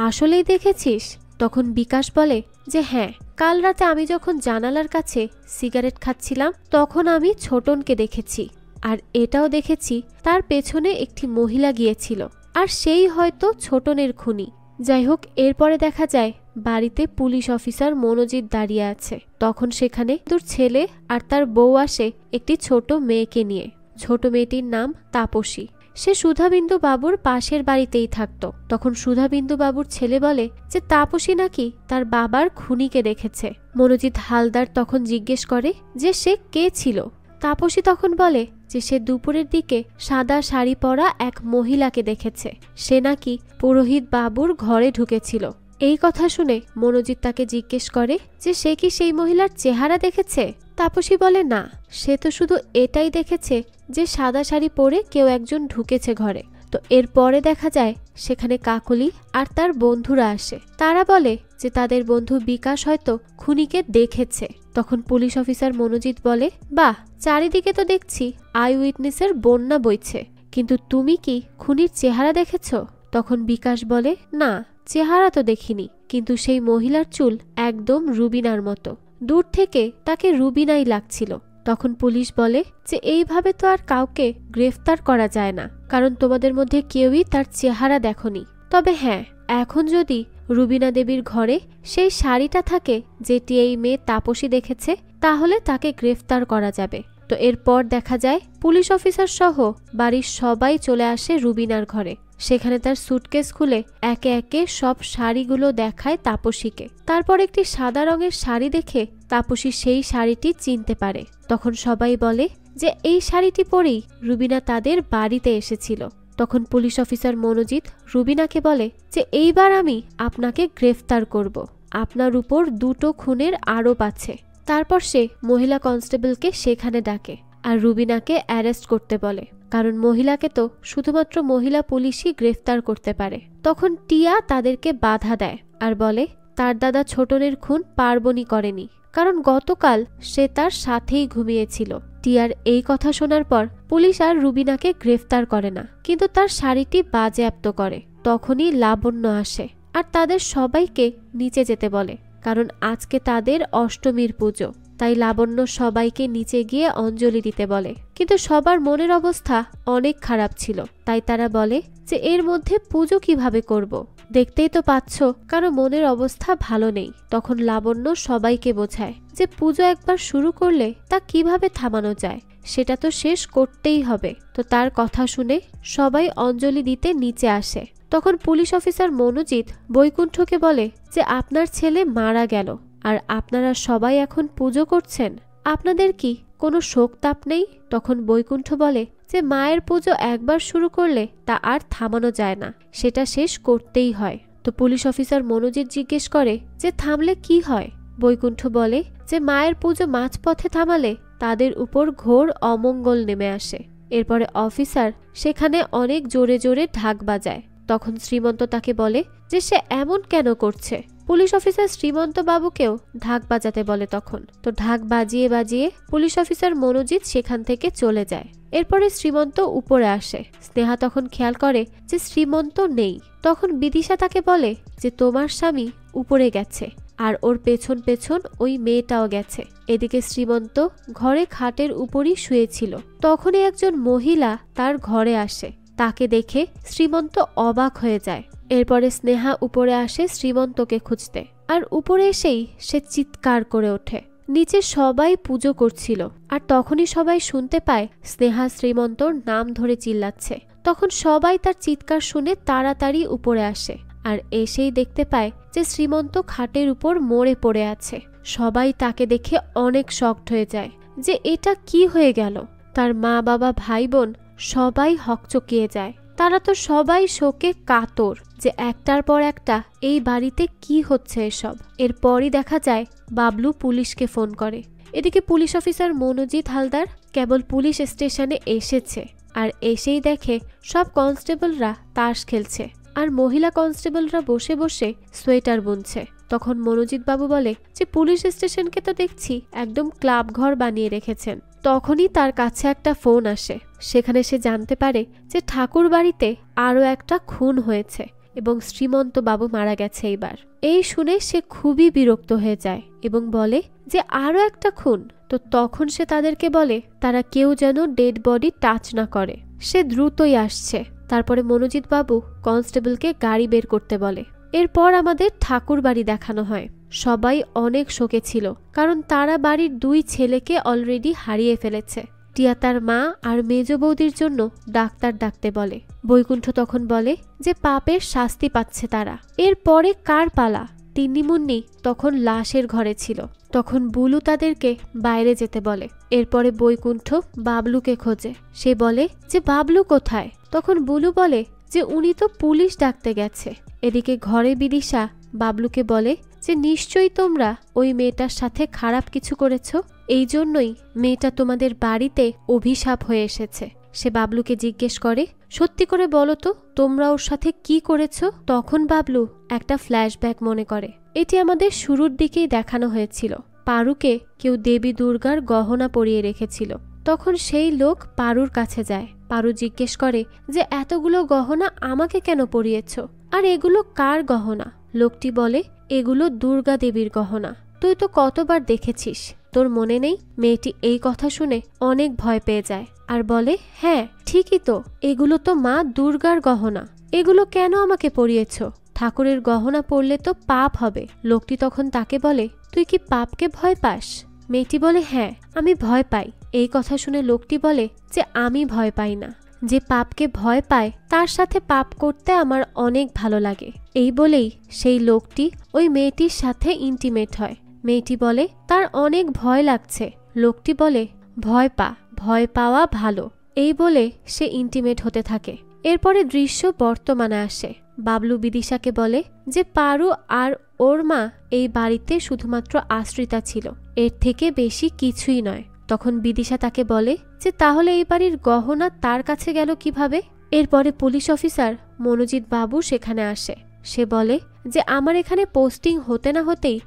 আসলেই দেখেছিস? তখন বিকাশ বলে যে হ্যাঁ, কাল রাতে আমি যখন জানালার কাছে সিগারেট খাচ্ছিলাম তখন আমি ছোটনকে দেখেছি, আর এটাও দেখেছি তার পেছনে একটি মহিলা গিয়েছিল, আর সেই হয়তো ছোটনের খুনি। যাই হোক, এরপরে দেখা যায় বাড়িতে পুলিশ অফিসার মনোজিৎ দাঁড়িয়ে আছে। তখন সেখানে তোর ছেলে আর তার বউ আসে একটি ছোট মেয়েকে নিয়ে। ছোট মেয়েটির নাম তাপসী। সে সুধাবিন্দু বাবুর পাশের বাড়িতেই থাকতো। তখন সুধাবিন্দু বাবুর ছেলে বলে যে তাপসী নাকি তার বাবার খুনিকে দেখেছে। মনোজিৎ হালদার তখন জিজ্ঞেস করে যে সে কে ছিল। তাপসী তখন বলে যে সে দুপুরের দিকে সাদা শাড়ি পরা এক মহিলাকে দেখেছে। সে নাকি পুরোহিত বাবুর ঘরে ঢুকেছিল। এই কথা শুনে মনোজিৎ তাকে জিজ্ঞেস করে যে সে কি সেই মহিলার চেহারা দেখেছে। তাপসী বলে না, সে তো শুধু এটাই দেখেছে যে সাদা শাড়ি পরে কেউ একজন ঢুকেছে ঘরে। তো এরপরে দেখা যায় সেখানে কাকলি আর তার বন্ধুরা আসে। তারা বলে যে তাদের বন্ধু বিকাশ হয়তো খুনিকে দেখেছে। তখন পুলিশ অফিসার মনোজিৎ বলে, বাহ, চারিদিকে তো দেখছি আই উইটনেসের বন্যা বইছে, কিন্তু তুমি কি খুনির চেহারা দেখেছ? তখন বিকাশ বলে, না, চেহারা তো দেখিনি, কিন্তু সেই মহিলার চুল একদম রুবিনার মতো, দূর থেকে তাকে রুবিনাই লাগছিল। তখন পুলিশ বলে যে এইভাবে তো আর কাউকে গ্রেফতার করা যায় না, কারণ তোমাদের মধ্যে কেউই তার চেহারা দেখনি। তবে হ্যাঁ, এখন যদি রুবিনা দেবীর ঘরে সেই শাড়িটা থাকে যেটি এই মেয়ে তাপসী দেখেছে, তাহলে তাকে গ্রেফতার করা যাবে। তো এরপর দেখা যায় পুলিশ অফিসার সহ বাড়ির সবাই চলে আসে রুবিনার ঘরে। সেখানে তার সুটকেস খুলে একে একে সব শাড়িগুলো দেখায় তাপসীকে। তারপর একটি সাদা রঙের শাড়ি দেখে তাপসী সেই শাড়িটি চিনতে পারে। তখন সবাই বলে যে এই শাড়িটি পরেই রুবিনা তাদের বাড়িতে এসেছিল। তখন পুলিশ অফিসার মনোজিৎ রুবিনাকে বলে যে এইবার আমি আপনাকে গ্রেফতার করব, আপনার উপর 2টো খুনের আরোপ আছে। তারপর সে মহিলা কনস্টেবলকে সেখানে ডাকে আর রুবিনাকে অ্যারেস্ট করতে বলে, কারণ মহিলাকে তো শুধুমাত্র মহিলা পুলিশই গ্রেফতার করতে পারে। তখন টিয়া তাদেরকে বাধা দেয় আর বলে তার দাদা ছোটনের খুন পার্বণী করেনি, কারণ গতকাল সে তার সাথেই ঘুমিয়েছিল। টিয়ার এই কথা শোনার পর পুলিশ আর রুবিনাকে গ্রেফতার করে না, কিন্তু তার শাড়িটি বাজেয়াপ্ত করে। তখনই লাবণ্য আসে আর তাদের সবাইকে নিচে যেতে বলে, কারণ আজকে তাদের অষ্টমীর পুজো। তাই লাবণ্য সবাইকে নিচে গিয়ে অঞ্জলি দিতে বলে, কিন্তু সবার মনের অবস্থা অনেক খারাপ ছিল। তাই তারা বলে যে এর মধ্যে পুজো কিভাবে করব, দেখতেই তো পাচ্ছ কারো মনের অবস্থা ভালো নেই। তখন লাবণ্য সবাইকে বোঝায় যে পুজো একবার শুরু করলে তা কিভাবে থামানো যায়, সেটা তো শেষ করতেই হবে। তো তার কথা শুনে সবাই অঞ্জলি দিতে নিচে আসে। তখন পুলিশ অফিসার মনোজিৎ বৈকুণ্ঠকে বলে যে আপনার ছেলে মারা গেল আর আপনারা সবাই এখন পুজো করছেন, আপনাদের কি কোনো শোক তাপ নেই? তখন বৈকুণ্ঠ বলে যে মায়ের পুজো একবার শুরু করলে তা আর থামানো যায় না, সেটা শেষ করতেই হয়। তো পুলিশ অফিসার মনোজিৎ জিজ্ঞেস করে যে থামলে কি হয়? বৈকুণ্ঠ বলে যে মায়ের পুজো মাঝপথে থামালে তাদের উপর ঘোর অমঙ্গল নেমে আসে। এরপরে অফিসার সেখানে অনেক জোরে জোরে ঢাক বাজায়। তখন শ্রীমন্ত তাকে বলে যে সে এমন কেন করছে। পুলিশ অফিসার শ্রীমন্ত বাবুকেও ঢাক বাজাতে বলে। তখন তো ঢাক বাজিয়ে বাজিয়ে পুলিশ অফিসার মনোজিৎ সেখান থেকে চলে যায়। এরপরে শ্রীমন্ত উপরে আসে। স্নেহা তখন খেয়াল করে যে শ্রীমন্ত নেই। তখন বিদিশা তাকে বলে যে তোমার স্বামী উপরে গেছে আর ওর পেছন পেছন ওই মেয়েটাও গেছে। এদিকে শ্রীমন্ত ঘরে খাটের উপরই শুয়েছিল। তখনই একজন মহিলা তার ঘরে আসে। তাকে দেখে শ্রীমন্ত অবাক হয়ে যায়। এরপরে স্নেহা উপরে আসে শ্রীমন্তকে খুঁজতে, আর উপরে এসেই সে চিৎকার করে ওঠে। নিচে সবাই পুজো করছিল, আর তখনই সবাই শুনতে পায় স্নেহা শ্রীমন্তর নাম ধরে চিল্লাচ্ছে। তখন সবাই তার চিৎকার শুনে তাড়াতাড়ি উপরে আসে, আর এসেই দেখতে পায় যে শ্রীমন্ত খাটের উপর মরে পড়ে আছে। সবাই তাকে দেখে অনেক শকড হয়ে যায় যে এটা কি হয়ে গেল। তার মা বাবা ভাই বোন সবাই হকচকিয়ে যায়। তারা তো সবাই শোকে কাতর যে একটার পর একটা এই বাড়িতে কি হচ্ছে এসব। এরপরই দেখা যায় বাবলু পুলিশকে ফোন করে। এদিকে পুলিশ অফিসার মনোজিৎ হালদার কেবল পুলিশ স্টেশনে এসেছে, আর এসেই দেখে সব কনস্টেবলরা তাস খেলছে আর মহিলা কনস্টেবলরা বসে বসে সোয়েটার বুনছে। তখন মনোজিৎ বাবু বলে যে পুলিশ স্টেশনকে তো দেখছি একদম ক্লাব ঘর বানিয়ে রেখেছেন। তখনই তার কাছে একটা ফোন আসে। সেখানে সে জানতে পারে যে ঠাকুর বাড়িতে আরও একটা খুন হয়েছে এবং শ্রীমন্ত বাবু মারা গেছে এইবার। এই শুনে সে খুবই বিরক্ত হয়ে যায় এবং বলে যে আরও একটা খুন। তো তখন সে তাদেরকে বলে তারা কেউ যেন ডেড বডি টাচ না করে, সে দ্রুতই আসছে। তারপরে মনোজিৎ বাবু কনস্টেবলকে গাড়ি বের করতে বলে। এরপর আমাদের ঠাকুর বাড়ি দেখানো হয়। সবাই অনেক শোকে ছিল, কারণ তারা বাড়ির 2 ছেলেকে অলরেডি হারিয়ে ফেলেছে। টিয়া তার মা আর মেজ বৌদির জন্য ডাক্তার ডাকতে বলে। বৈকুণ্ঠ তখন বলে যে পাপের শাস্তি পাচ্ছে তারা। এরপরে কার পালা? তিন্নিমুন্নি তখন লাশের ঘরে ছিল। তখন বুলু তাদেরকে বাইরে যেতে বলে। এরপরে বৈকুণ্ঠ বাবলুকে খোঁজে। সে বলে যে বাবলু কোথায়? তখন বুলু বলে যে উনি তো পুলিশ ডাকতে গেছে। এদিকে ঘরে বিদিশা বাবলুকে বলে যে নিশ্চয়ই তোমরা ওই মেয়েটার সাথে খারাপ কিছু করেছ, এই জন্যই মেয়েটা তোমাদের বাড়িতে অভিশাপ হয়ে এসেছে। সে বাবলুকে জিজ্ঞেস করে, সত্যি করে বলো তো তোমরা ওর সাথে কি করেছ? তখন বাবলু একটা ফ্ল্যাশব্যাক মনে করে। এটি আমাদের শুরুর দিকেই দেখানো হয়েছিল। পারুকে কেউ দেবী দুর্গার গহনা পরিয়ে রেখেছিল। তখন সেই লোক পারুর কাছে যায়। পারু জিজ্ঞেস করে যে এতগুলো গহনা আমাকে কেন পরিয়েছ, আর এগুলো কার গহনা? লোকটি বলে, এগুলো দুর্গা দেবীর গহনা। তুই তো কতবার দেখেছিস, তোর মনে নেই? মেয়েটি এই কথা শুনে অনেক ভয় পেয়ে যায় আর বলে, হ্যাঁ ঠিকই তো, এগুলো তো মা দুর্গার গহনা। এগুলো কেন আমাকে পরিয়েছ? ঠাকুরের গহনা পরলে তো পাপ হবে। লোকটি তখন তাকে বলে, তুই কি পাপকে ভয় পাস? মেয়েটি বলে, হ্যাঁ আমি ভয় পাই। এই কথা শুনে লোকটি বলে যে আমি ভয় পাই না, যে পাপকে ভয় পায় তার সাথে পাপ করতে আমার অনেক ভালো লাগে। এই বলেই সেই লোকটি ওই মেয়েটির সাথে ইন্টিমেট হয়। মেয়েটি বলে তার অনেক ভয় লাগছে। লোকটি বলে, ভয় পা, ভয় পাওয়া ভালো। এই বলে সে ইন্টিমেট হতে থাকে। এরপরে দৃশ্য বর্তমানে আসে। বাবলু বিদিশাকে বলে যে পারু আর ওর মা এই বাড়িতে শুধুমাত্র আশ্রিতা ছিল, এর থেকে বেশি কিছুই নয়। তখন বিদিশা তাকে বলে যে তাহলে এই বাড়ির গহনা তার কাছে গেল কিভাবে? এরপরে পুলিশ অফিসার মনোজিৎ বাবু সেখানে আসে। সে বলে যে আমার এখানে পোস্টিং হতে না হতেই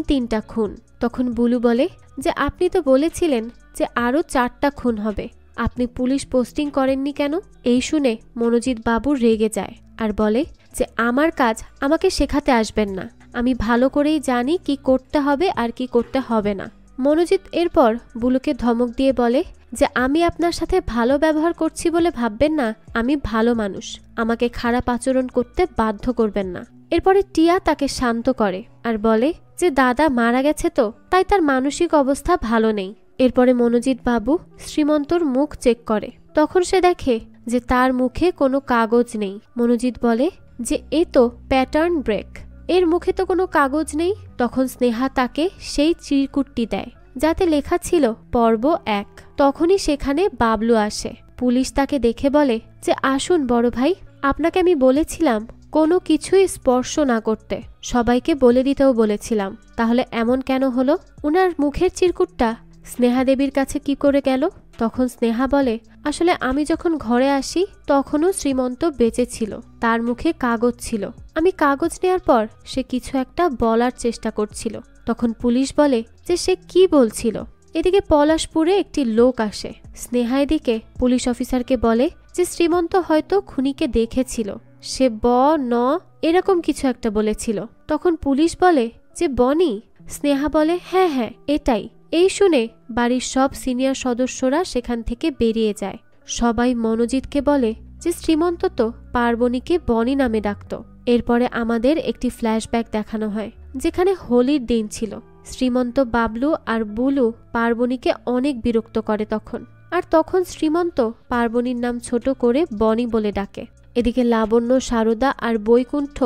তিনটা খুন। তখন বুলু বলে যে আপনি তো বলেছিলেন যে আরো 4টা খুন হবে, আপনি পুলিশ পোস্টিং করেননি কেন? এই শুনে মনোজিৎ বাবু রেগে যায় আর বলে যে আমার কাজ আমাকে শেখাতে আসবেন না, আমি ভালো করেই জানি কি করতে হবে আর কি করতে হবে না। মনোজিৎ এরপর বুলুকে ধমক দিয়ে বলে যে আমি আপনার সাথে ভালো ব্যবহার করছি বলে ভাববেন না আমি ভালো মানুষ, আমাকে খারাপ আচরণ করতে বাধ্য করবেন না। এরপরে টিয়া তাকে শান্ত করে আর বলে যে দাদা মারা গেছে তো, তাই তার মানসিক অবস্থা ভালো নেই। এরপরে মনোজিৎ বাবু শ্রীমন্তর মুখ চেক করে। তখন সে দেখে যে তার মুখে কোনো কাগজ নেই। মনোজিৎ বলে যে এ তো প্যাটার্ন ব্রেক, এর মুখে তো কোনো কাগজ নেই। তখন স্নেহা তাকে সেই চিরকুটটি দেয় যাতে লেখা ছিল পর্ব 1। তখনই সেখানে বাবলু আসে। পুলিশ তাকে দেখে বলে যে আসুন বড় ভাই, আপনাকে আমি বলেছিলাম কোনো কিছুই স্পর্শ না করতে, সবাইকে বলে দিতেও বলেছিলাম, তাহলে এমন কেন হলো? উনার মুখের চিরকুটটা স্নেহা দেবীর কাছে কি করে গেল? তখন স্নেহা বলে আসলে আমি যখন ঘরে আসি তখনও শ্রীমন্ত বেঁচে ছিল, তার মুখে কাগজ ছিল, আমি কাগজ নেওয়ার পর সে কিছু একটা বলার চেষ্টা করছিল। তখন পুলিশ বলে যে সে কি বলছিল। এদিকে পলাশপুরে একটি লোক আসে। স্নেহা এদিকে পুলিশ অফিসারকে বলে যে শ্রীমন্ত হয়তো খুনিকে দেখেছিল, সে ন এরকম কিছু একটা বলেছিল। তখন পুলিশ বলে যে বনি? স্নেহা বলে হ্যাঁ হ্যাঁ এটাই। এই শুনে বাড়ির সব সিনিয়র সদস্যরা সেখান থেকে বেরিয়ে যায়। সবাই মনোজিৎকে বলে যে শ্রীমন্ত তো পার্বণীকে বনি নামে ডাকত। এরপরে আমাদের একটি ফ্ল্যাশব্যাক দেখানো হয় যেখানে হোলির দিন ছিল। শ্রীমন্ত, বাবলু আর বুলু পার্বণীকে অনেক বিরক্ত করে তখন, আর তখন শ্রীমন্ত পার্বণীর নাম ছোট করে বনি বলে ডাকে। এদিকে লাবণ্য, সারদা আর বৈকুণ্ঠ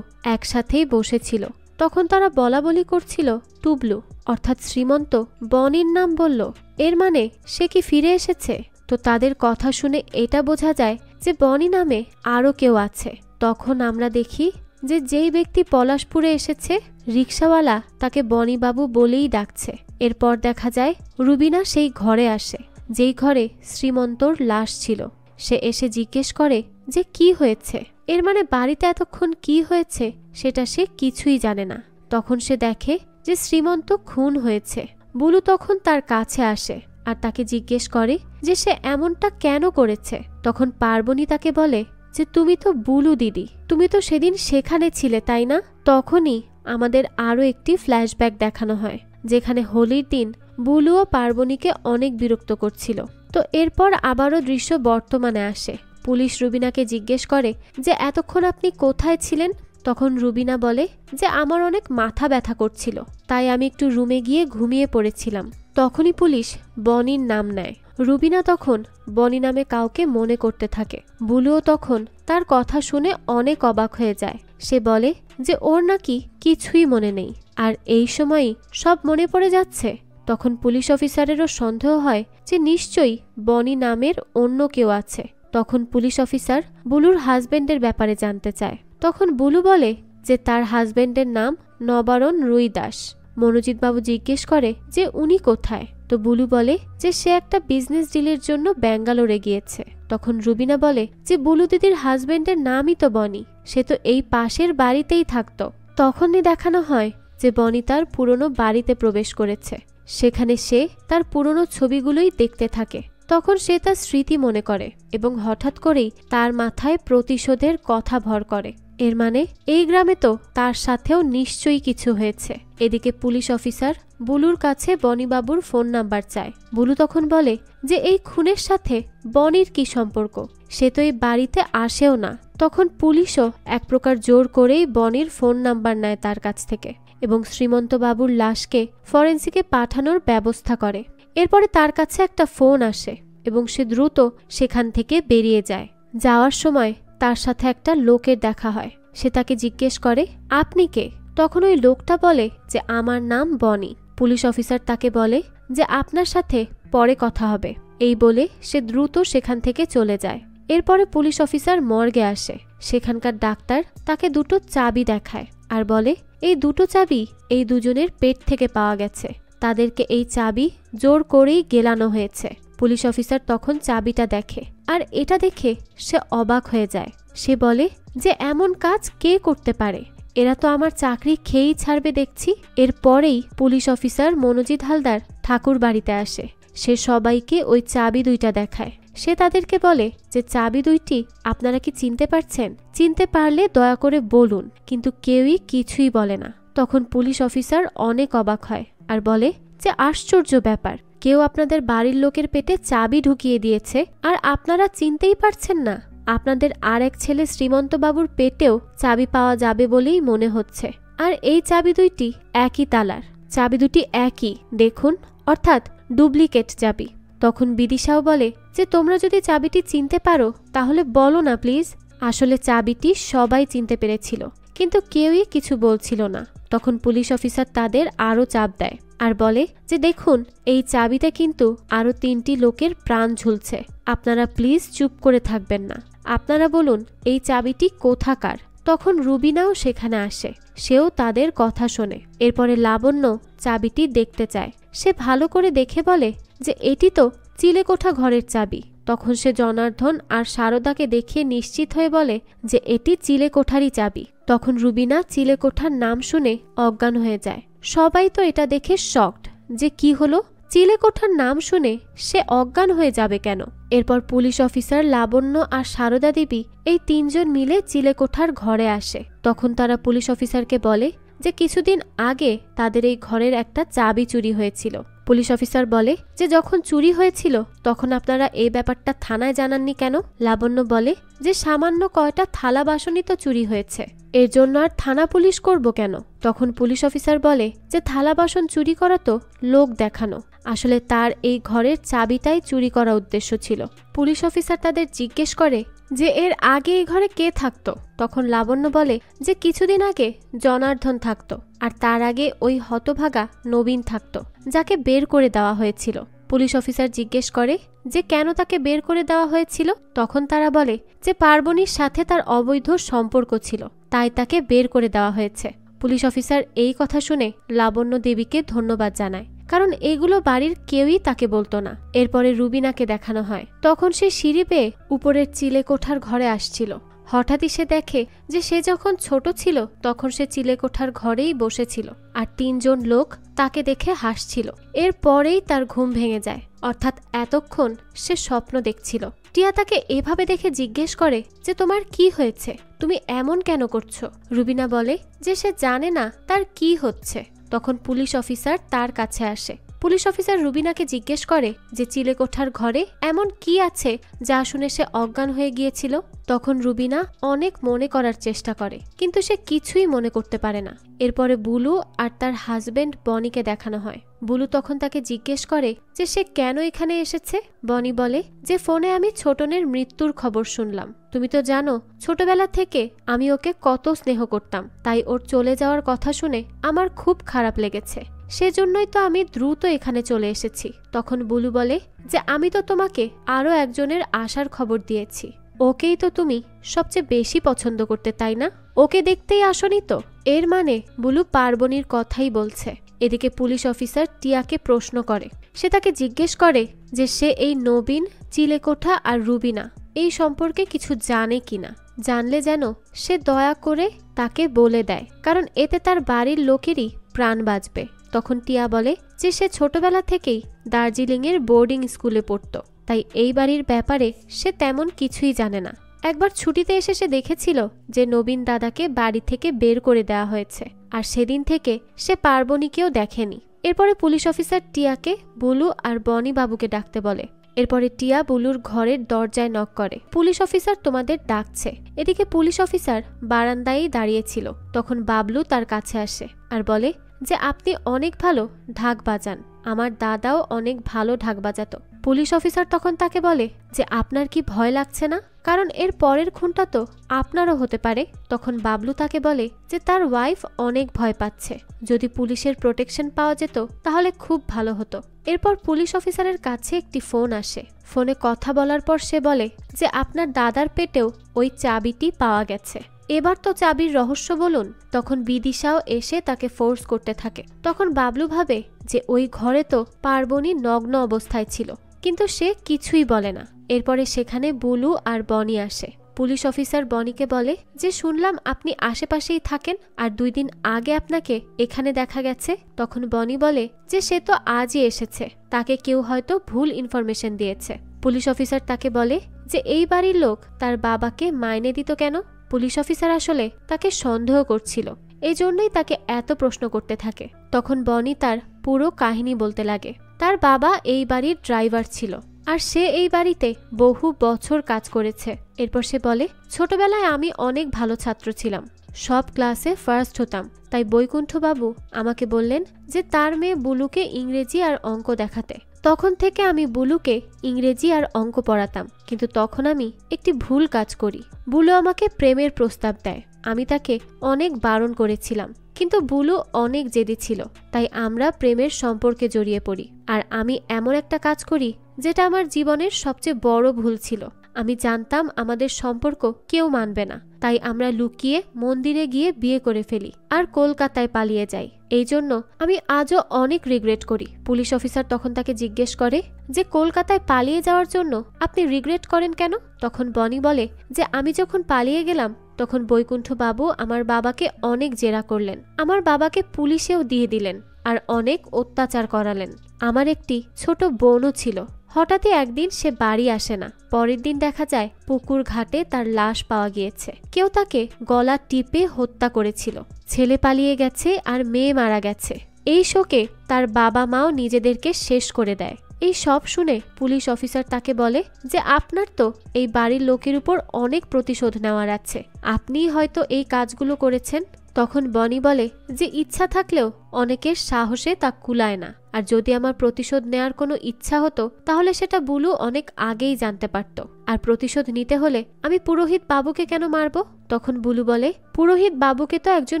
একসাথেই বসেছিল। তখন তারা বলা বলি করছিল টুবলু অর্থাৎ শ্রীমন্ত বনির নাম বলল, এর মানে সে কি ফিরে এসেছে? তো তাদের কথা শুনে এটা বোঝা যায় যে বনি নামে আরও কেউ আছে। তখন আমরা দেখি যে যেই ব্যক্তি পলাশপুরে এসেছে রিক্সাওয়ালা তাকে বনিবাবু বলেই ডাকছে। এরপর দেখা যায় রুবিনা সেই ঘরে আসে যেই ঘরে শ্রীমন্তর লাশ ছিল। সে এসে জিজ্ঞেস করে যে কি হয়েছে, এর মানে বাড়িতে এতক্ষণ কি হয়েছে সেটা সে কিছুই জানে না। তখন সে দেখে যে শ্রীমন্ত খুন হয়েছে। বুলু তখন তার কাছে আসে আর তাকে জিজ্ঞেস করে যে সে এমনটা কেন করেছে। তখন পার্বণী তাকে বলে যে তুমি তো বুলু দিদি, তুমি তো সেদিন সেখানে ছিলে তাই না? তখনই আমাদের আরও একটি ফ্ল্যাশব্যাক দেখানো হয় যেখানে হোলির দিন বুলু ও পার্বণীকে অনেক বিরক্ত করছিল। তো এরপর আবারও দৃশ্য বর্তমানে আসে। পুলিশ রুবিনাকে জিজ্ঞেস করে যে এতক্ষণ আপনি কোথায় ছিলেন? তখন রুবিনা বলে যে আমার অনেক মাথা ব্যথা করছিল, তাই আমি একটু রুমে গিয়ে ঘুমিয়ে পড়েছিলাম। তখনই পুলিশ বনির নাম নেয়। রুবিনা তখন বনি নামে কাউকে মনে করতে থাকে। বুলুও তখন তার কথা শুনে অনেক অবাক হয়ে যায়। সে বলে যে ওর নাকি কিছুই মনে নেই, আর এই সময়ই সব মনে পড়ে যাচ্ছে। তখন পুলিশ অফিসারেরও সন্দেহ হয় যে নিশ্চয়ই বনি নামের অন্য কেউ আছে। তখন পুলিশ অফিসার বুলুর হাজবেন্ডের ব্যাপারে জানতে চায়। তখন বুলু বলে যে তার হাজবেন্ডের নাম নবারণ রুই দাস। মনোজিৎ বাবু জিজ্ঞেস করে যে উনি কোথায়। তো বুলু বলে যে সে একটা বিজনেস ডিলের জন্য ব্যাঙ্গালোরে গিয়েছে। তখন রুবিনা বলে যে বুলু দিদির হাজবেন্ডের নামই তো বনি, সে তো এই পাশের বাড়িতেই থাকতো। তখনই দেখানো হয় যে বনি তার পুরনো বাড়িতে প্রবেশ করেছে। সেখানে সে তার পুরনো ছবিগুলোই দেখতে থাকে। তখন সে তার স্মৃতি মনে করে এবং হঠাৎ করেই তার মাথায় প্রতিশোধের কথা ভর করে। এর মানে এই গ্রামে তো তার সাথেও নিশ্চয়ই কিছু হয়েছে। এদিকে পুলিশ অফিসার বুলুর কাছে বনিবাবুর ফোন নাম্বার চায়। বুলু তখন বলে যে এই খুনের সাথে বনির কি সম্পর্ক, সে তো এই বাড়িতে আসেও না। তখন পুলিশও এক প্রকার জোর করেই বনির ফোন নাম্বার নেয় তার কাছ থেকে এবং শ্রীমন্ত বাবুর লাশকে ফরেন্সিকে পাঠানোর ব্যবস্থা করে। এরপরে তার কাছে একটা ফোন আসে এবং সে দ্রুত সেখান থেকে বেরিয়ে যায়। যাওয়ার সময় তার সাথে একটা লোকের দেখা হয়। সে তাকে জিজ্ঞেস করে আপনি কে? তখন ওই লোকটা বলে যে আমার নাম বনি। পুলিশ অফিসার তাকে বলে যে আপনার সাথে পরে কথা হবে। এই বলে সে দ্রুত সেখান থেকে চলে যায়। এরপরে পুলিশ অফিসার মর্গে আসে। সেখানকার ডাক্তার তাকে দুটো চাবি দেখায় আর বলে এই দুটো চাবি এই দুজনের পেট থেকে পাওয়া গেছে। তাদেরকে এই চাবি জোর করেই গেলানো হয়েছে। পুলিশ অফিসার তখন চাবিটা দেখে আর এটা দেখে সে অবাক হয়ে যায়। সে বলে যে এমন কাজ কে করতে পারে? এরা তো আমার চাকরি খেয়েই ছাড়বে দেখছি। এরপরেই পুলিশ অফিসার মনোজিৎ হালদার ঠাকুর বাড়িতে আসে। সে সবাইকে ওই চাবি দুইটা দেখায়। সে তাদেরকে বলে যে চাবি দুইটি আপনারা কি চিনতে পারছেন? চিনতে পারলে দয়া করে বলুন। কিন্তু কেউই কিছুই বলে না। তখন পুলিশ অফিসার অনেক অবাক হয় আর বলে যে আশ্চর্য ব্যাপার, কেউ আপনাদের বাড়ির লোকের পেটে চাবি ঢুকিয়ে দিয়েছে আর আপনারা চিনতেই পারছেন না। আপনাদের আর এক ছেলে শ্রীমন্ত বাবুর পেটেও চাবি পাওয়া যাবে বলেই মনে হচ্ছে। আর এই চাবি দুইটি একই তালার। চাবি দুটি একই দেখুন, অর্থাৎ ডুপ্লিকেট চাবি। তখন বিদিশাও বলে যে তোমরা যদি চাবিটি চিনতে পারো তাহলে বলো না প্লিজ। আসলে চাবিটি সবাই চিনতে পেরেছিল কিন্তু কেউই কিছু বলছিল না। তখন পুলিশ অফিসার তাদের আরও চাপ দেয় আর বলে যে দেখুন এই চাবিতে কিন্তু আরও 3টি লোকের প্রাণ ঝুলছে। আপনারা প্লিজ চুপ করে থাকবেন না। আপনারা বলুন এই চাবিটি কোথাকার? তখন রুবিনাও সেখানে আসে। সেও তাদের কথা শোনে। এরপরে লাবণ্য চাবিটি দেখতে চায়। সে ভালো করে দেখে বলে যে এটি তো চিলেকোঠা ঘরের চাবি। তখন সে জনার্দন আর শারদাকে দেখে নিশ্চিত হয়ে বলে যে এটি চিলেকোঠারই চাবি। তখন রুবিনা চিলেকোঠার নাম শুনে অজ্ঞান হয়ে যায়। সবাই তো এটা দেখে শকড যে কি হলো, চিলেকোঠার নাম শুনে সে অজ্ঞান হয়ে যাবে কেন? এরপর পুলিশ অফিসার লাবণ্য আর শারদা দেবী এই 3 জন মিলে চিলেকোঠার ঘরে আসে। তখন তারা পুলিশ অফিসারকে বলে যে কিছুদিন আগে তাদের এই ঘরের একটা চাবি চুরি হয়েছিল। পুলিশ অফিসার বলে যে যখন চুরি হয়েছিল তখন আপনারা এই ব্যাপারটা থানায় জানাননি কেন? লাবণ্য বলে যে সামান্য কয়টা থালা বাসনই তো চুরি হয়েছে, এর জন্য আর থানা পুলিশ করব কেন? তখন পুলিশ অফিসার বলে যে থালা বাসন চুরি করা তো লোক দেখানো, আসলে তার এই ঘরের চাবিটাই চুরি করা উদ্দেশ্য ছিল। পুলিশ অফিসার তাদের জিজ্ঞেস করে যে এর আগে এই ঘরে কে থাকতো? তখন লাবণ্য বলে যে কিছুদিন আগে জনার্দন থাকতো আর তার আগে ওই হতভাগা নবীন থাকতো, যাকে বের করে দেওয়া হয়েছিল। পুলিশ অফিসার জিজ্ঞেস করে যে কেন তাকে বের করে দেওয়া হয়েছিল? তখন তারা বলে যে পার্বণীর সাথে তার অবৈধ সম্পর্ক ছিল, তাই তাকে বের করে দেওয়া হয়েছে। পুলিশ অফিসার এই কথা শুনে লাবণ্য দেবীকে ধন্যবাদ জানায়, কারণ এগুলো বাড়ির কেউই তাকে বলতো না। এরপরে রুবিনাকে দেখানো হয়। তখন সে সিঁড়ি পেয়ে উপরের চিলেকোঠার ঘরে আসছিল। হঠাৎই সে দেখে যে সে যখন ছোট ছিল তখন সে চিলেকোঠার ঘরেই বসেছিল আর 3 জন লোক তাকে দেখে হাসছিল। এরপরেই তার ঘুম ভেঙে যায়, অর্থাৎ এতক্ষণ সে স্বপ্ন দেখছিল। টিয়া তাকে এভাবে দেখে জিজ্ঞেস করে যে তোমার কি হয়েছে, তুমি এমন কেন করছো? রুবিনা বলে যে সে জানে না তার কি হচ্ছে। তখন পুলিশ অফিসার তার কাছে আসে। পুলিশ অফিসার রুবিনাকে জিজ্ঞেস করে যে চিলেকোঠার ঘরে এমন কি আছে যা শুনে সে অজ্ঞান হয়ে গিয়েছিল। তখন রুবিনা অনেক মনে করার চেষ্টা করে কিন্তু সে কিছুই মনে করতে পারে না। এরপরে বুলু আর তার হাজবেন্ড বনিকে দেখানো হয়। বুলু তখন তাকে জিজ্ঞেস করে যে সে কেন এখানে এসেছে। বনি বলে যে ফোনে আমি ছোটনের মৃত্যুর খবর শুনলাম। তুমি তো জানো ছোটবেলা থেকে আমি ওকে কত স্নেহ করতাম, তাই ওর চলে যাওয়ার কথা শুনে আমার খুব খারাপ লেগেছে, সেজন্যই তো আমি দ্রুত এখানে চলে এসেছি। তখন বুলু বলে যে আমি তো তোমাকে আরো একজনের আসার খবর দিয়েছি, ওকেই তো তুমি সবচেয়ে বেশি পছন্দ করতে, তাই না? ওকে দেখতেই আসনি তো? এর মানে বুলু পার্বণীর কথাই বলছে। এদিকে পুলিশ অফিসার টিয়াকে প্রশ্ন করে। সে তাকে জিজ্ঞেস করে যে সে এই নবীন, চিলেকোঠা আর রুবিনা এই সম্পর্কে কিছু জানে কিনা। জানলে যেন সে দয়া করে তাকে বলে দেয়, কারণ এতে তার বাড়ির লোকেরই প্রাণ বাঁচবে। তখন টিয়া বলে যে সে ছোটবেলা থেকেই দার্জিলিংয়ের বোর্ডিং স্কুলে পড়তো, তাই এই বাড়ির ব্যাপারে সে তেমন কিছুই জানে না। একবার ছুটিতে এসে সে দেখেছিল যে নবীন দাদাকে বাড়ি থেকে বের করে দেওয়া হয়েছে, আর সেদিন থেকে সে পার্বণীকেও দেখেনি। এরপরে পুলিশ অফিসার টিয়াকে বুলু আর বনি বাবুকে ডাকতে বলে। এরপরে টিয়া বুলুর ঘরের দরজায় নক করে। পুলিশ অফিসার তোমাদের ডাকছে। এদিকে পুলিশ অফিসার বারান্দায় দাঁড়িয়েছিল। তখন বাবলু তার কাছে আসে আর বলে যে আপনি অনেক ভালো ঢাক বাজান, আমার দাদাও অনেক ভালো ঢাক বাজাতো। পুলিশ অফিসার তখন তাকে বলে যে আপনার কি ভয় লাগছে না, কারণ এর পরের খুনটা তো আপনারও হতে পারে। তখন বাবলু তাকে বলে যে তার ওয়াইফ অনেক ভয় পাচ্ছে, যদি পুলিশের প্রোটেকশন পাওয়া যেত তাহলে খুব ভালো হতো। এরপর পুলিশ অফিসারের কাছে একটি ফোন আসে। ফোনে কথা বলার পর সে বলে যে আপনার দাদার পেটেও ওই চাবিটি পাওয়া গেছে, এবার তো চাবির রহস্য বলুন। তখন বিদিশাও এসে তাকে ফোর্স করতে থাকে। তখন বাবলু ভাবে যে ওই ঘরে তো পার্বণী নগ্ন অবস্থায় ছিল, কিন্তু সে কিছুই বলে না। এরপরে সেখানে বুলু আর বনি আসে। পুলিশ অফিসার বনিকে বলে যে শুনলাম আপনি আশেপাশেই থাকেন আর 2 দিন আগে আপনাকে এখানে দেখা গেছে। তখন বনি বলে যে সে তো আজই এসেছে, তাকে কেউ হয়তো ভুল ইনফরমেশন দিয়েছে। পুলিশ অফিসার তাকে বলে যে এই বাড়ির লোক তার বাবাকে মাইনে দিত কেন। পুলিশ অফিসার আসলে তাকে সন্দেহ করছিল, এই জন্যই তাকে এত প্রশ্ন করতে থাকে। তখন বনি তার পুরো কাহিনী বলতে লাগে। তার বাবা এই বাড়ির ড্রাইভার ছিল আর সে এই বাড়িতে বহু বছর কাজ করেছে। এরপর সে বলে ছোটবেলায় আমি অনেক ভালো ছাত্র ছিলাম, সব ক্লাসে ফার্স্ট হতাম, তাই বৈকুণ্ঠবাবু আমাকে বললেন যে তার মেয়ে বুলুকে ইংরেজি আর অঙ্ক দেখাতে। তখন থেকে আমি বুলুকে ইংরেজি আর অঙ্ক পড়াতাম, কিন্তু তখন আমি একটি ভুল কাজ করি। বুলু আমাকে প্রেমের প্রস্তাব দেয়, আমি তাকে অনেক বারণ করেছিলাম, কিন্তু বুলু অনেক জেদি ছিল, তাই আমরা প্রেমের সম্পর্কে জড়িয়ে পড়ি। আর আমি এমন একটা কাজ করি যেটা আমার জীবনের সবচেয়ে বড় ভুল ছিল। আমি জানতাম আমাদের সম্পর্ক কেউ মানবে না, তাই আমরা লুকিয়ে মন্দিরে গিয়ে বিয়ে করে ফেলি আর কলকাতায় পালিয়ে যাই। এই জন্য আমি আজও অনেক রিগ্রেট করি। পুলিশ অফিসার তখন তাকে জিজ্ঞেস করে যে কলকাতায় পালিয়ে যাওয়ার জন্য আপনি রিগ্রেট করেন কেন। তখন বনি বলে যে আমি যখন পালিয়ে গেলাম তখন বৈকুণ্ঠ বাবু আমার বাবাকে অনেক জেরা করলেন, আমার বাবাকে পুলিশেও দিয়ে দিলেন আর অনেক অত্যাচার করালেন। আমার একটি ছোট বোনও ছিল। হঠাৎই একদিন সে বাড়ি আসে না। পরের দিন দেখা যায় পুকুর ঘাটে তার লাশ পাওয়া গিয়েছে। কেউ তাকে গলা টিপে হত্যা করেছিল। ছেলে পালিয়ে গেছে আর মেয়ে মারা গেছে। এই শোকে তার বাবা মাও নিজেদেরকে শেষ করে দেয়। এই সব শুনে পুলিশ অফিসার তাকে বলে যে আপনার তো এই বাড়ির লোকের উপর অনেক প্রতিশোধ নেওয়ার আছে, আপনিই হয়তো এই কাজগুলো করেছেন। তখন বনি বলে যে ইচ্ছা থাকলেও অনেকের সাহসে তা কুলায় না, আর যদি আমার প্রতিশোধ নেয়ার কোনো ইচ্ছা হতো তাহলে সেটা বুলু অনেক আগেই জানতে পারত, আর প্রতিশোধ নিতে হলে আমি পুরোহিত বাবুকে কেন মারব। তখন বুলু বলে পুরোহিত বাবুকে তো একজন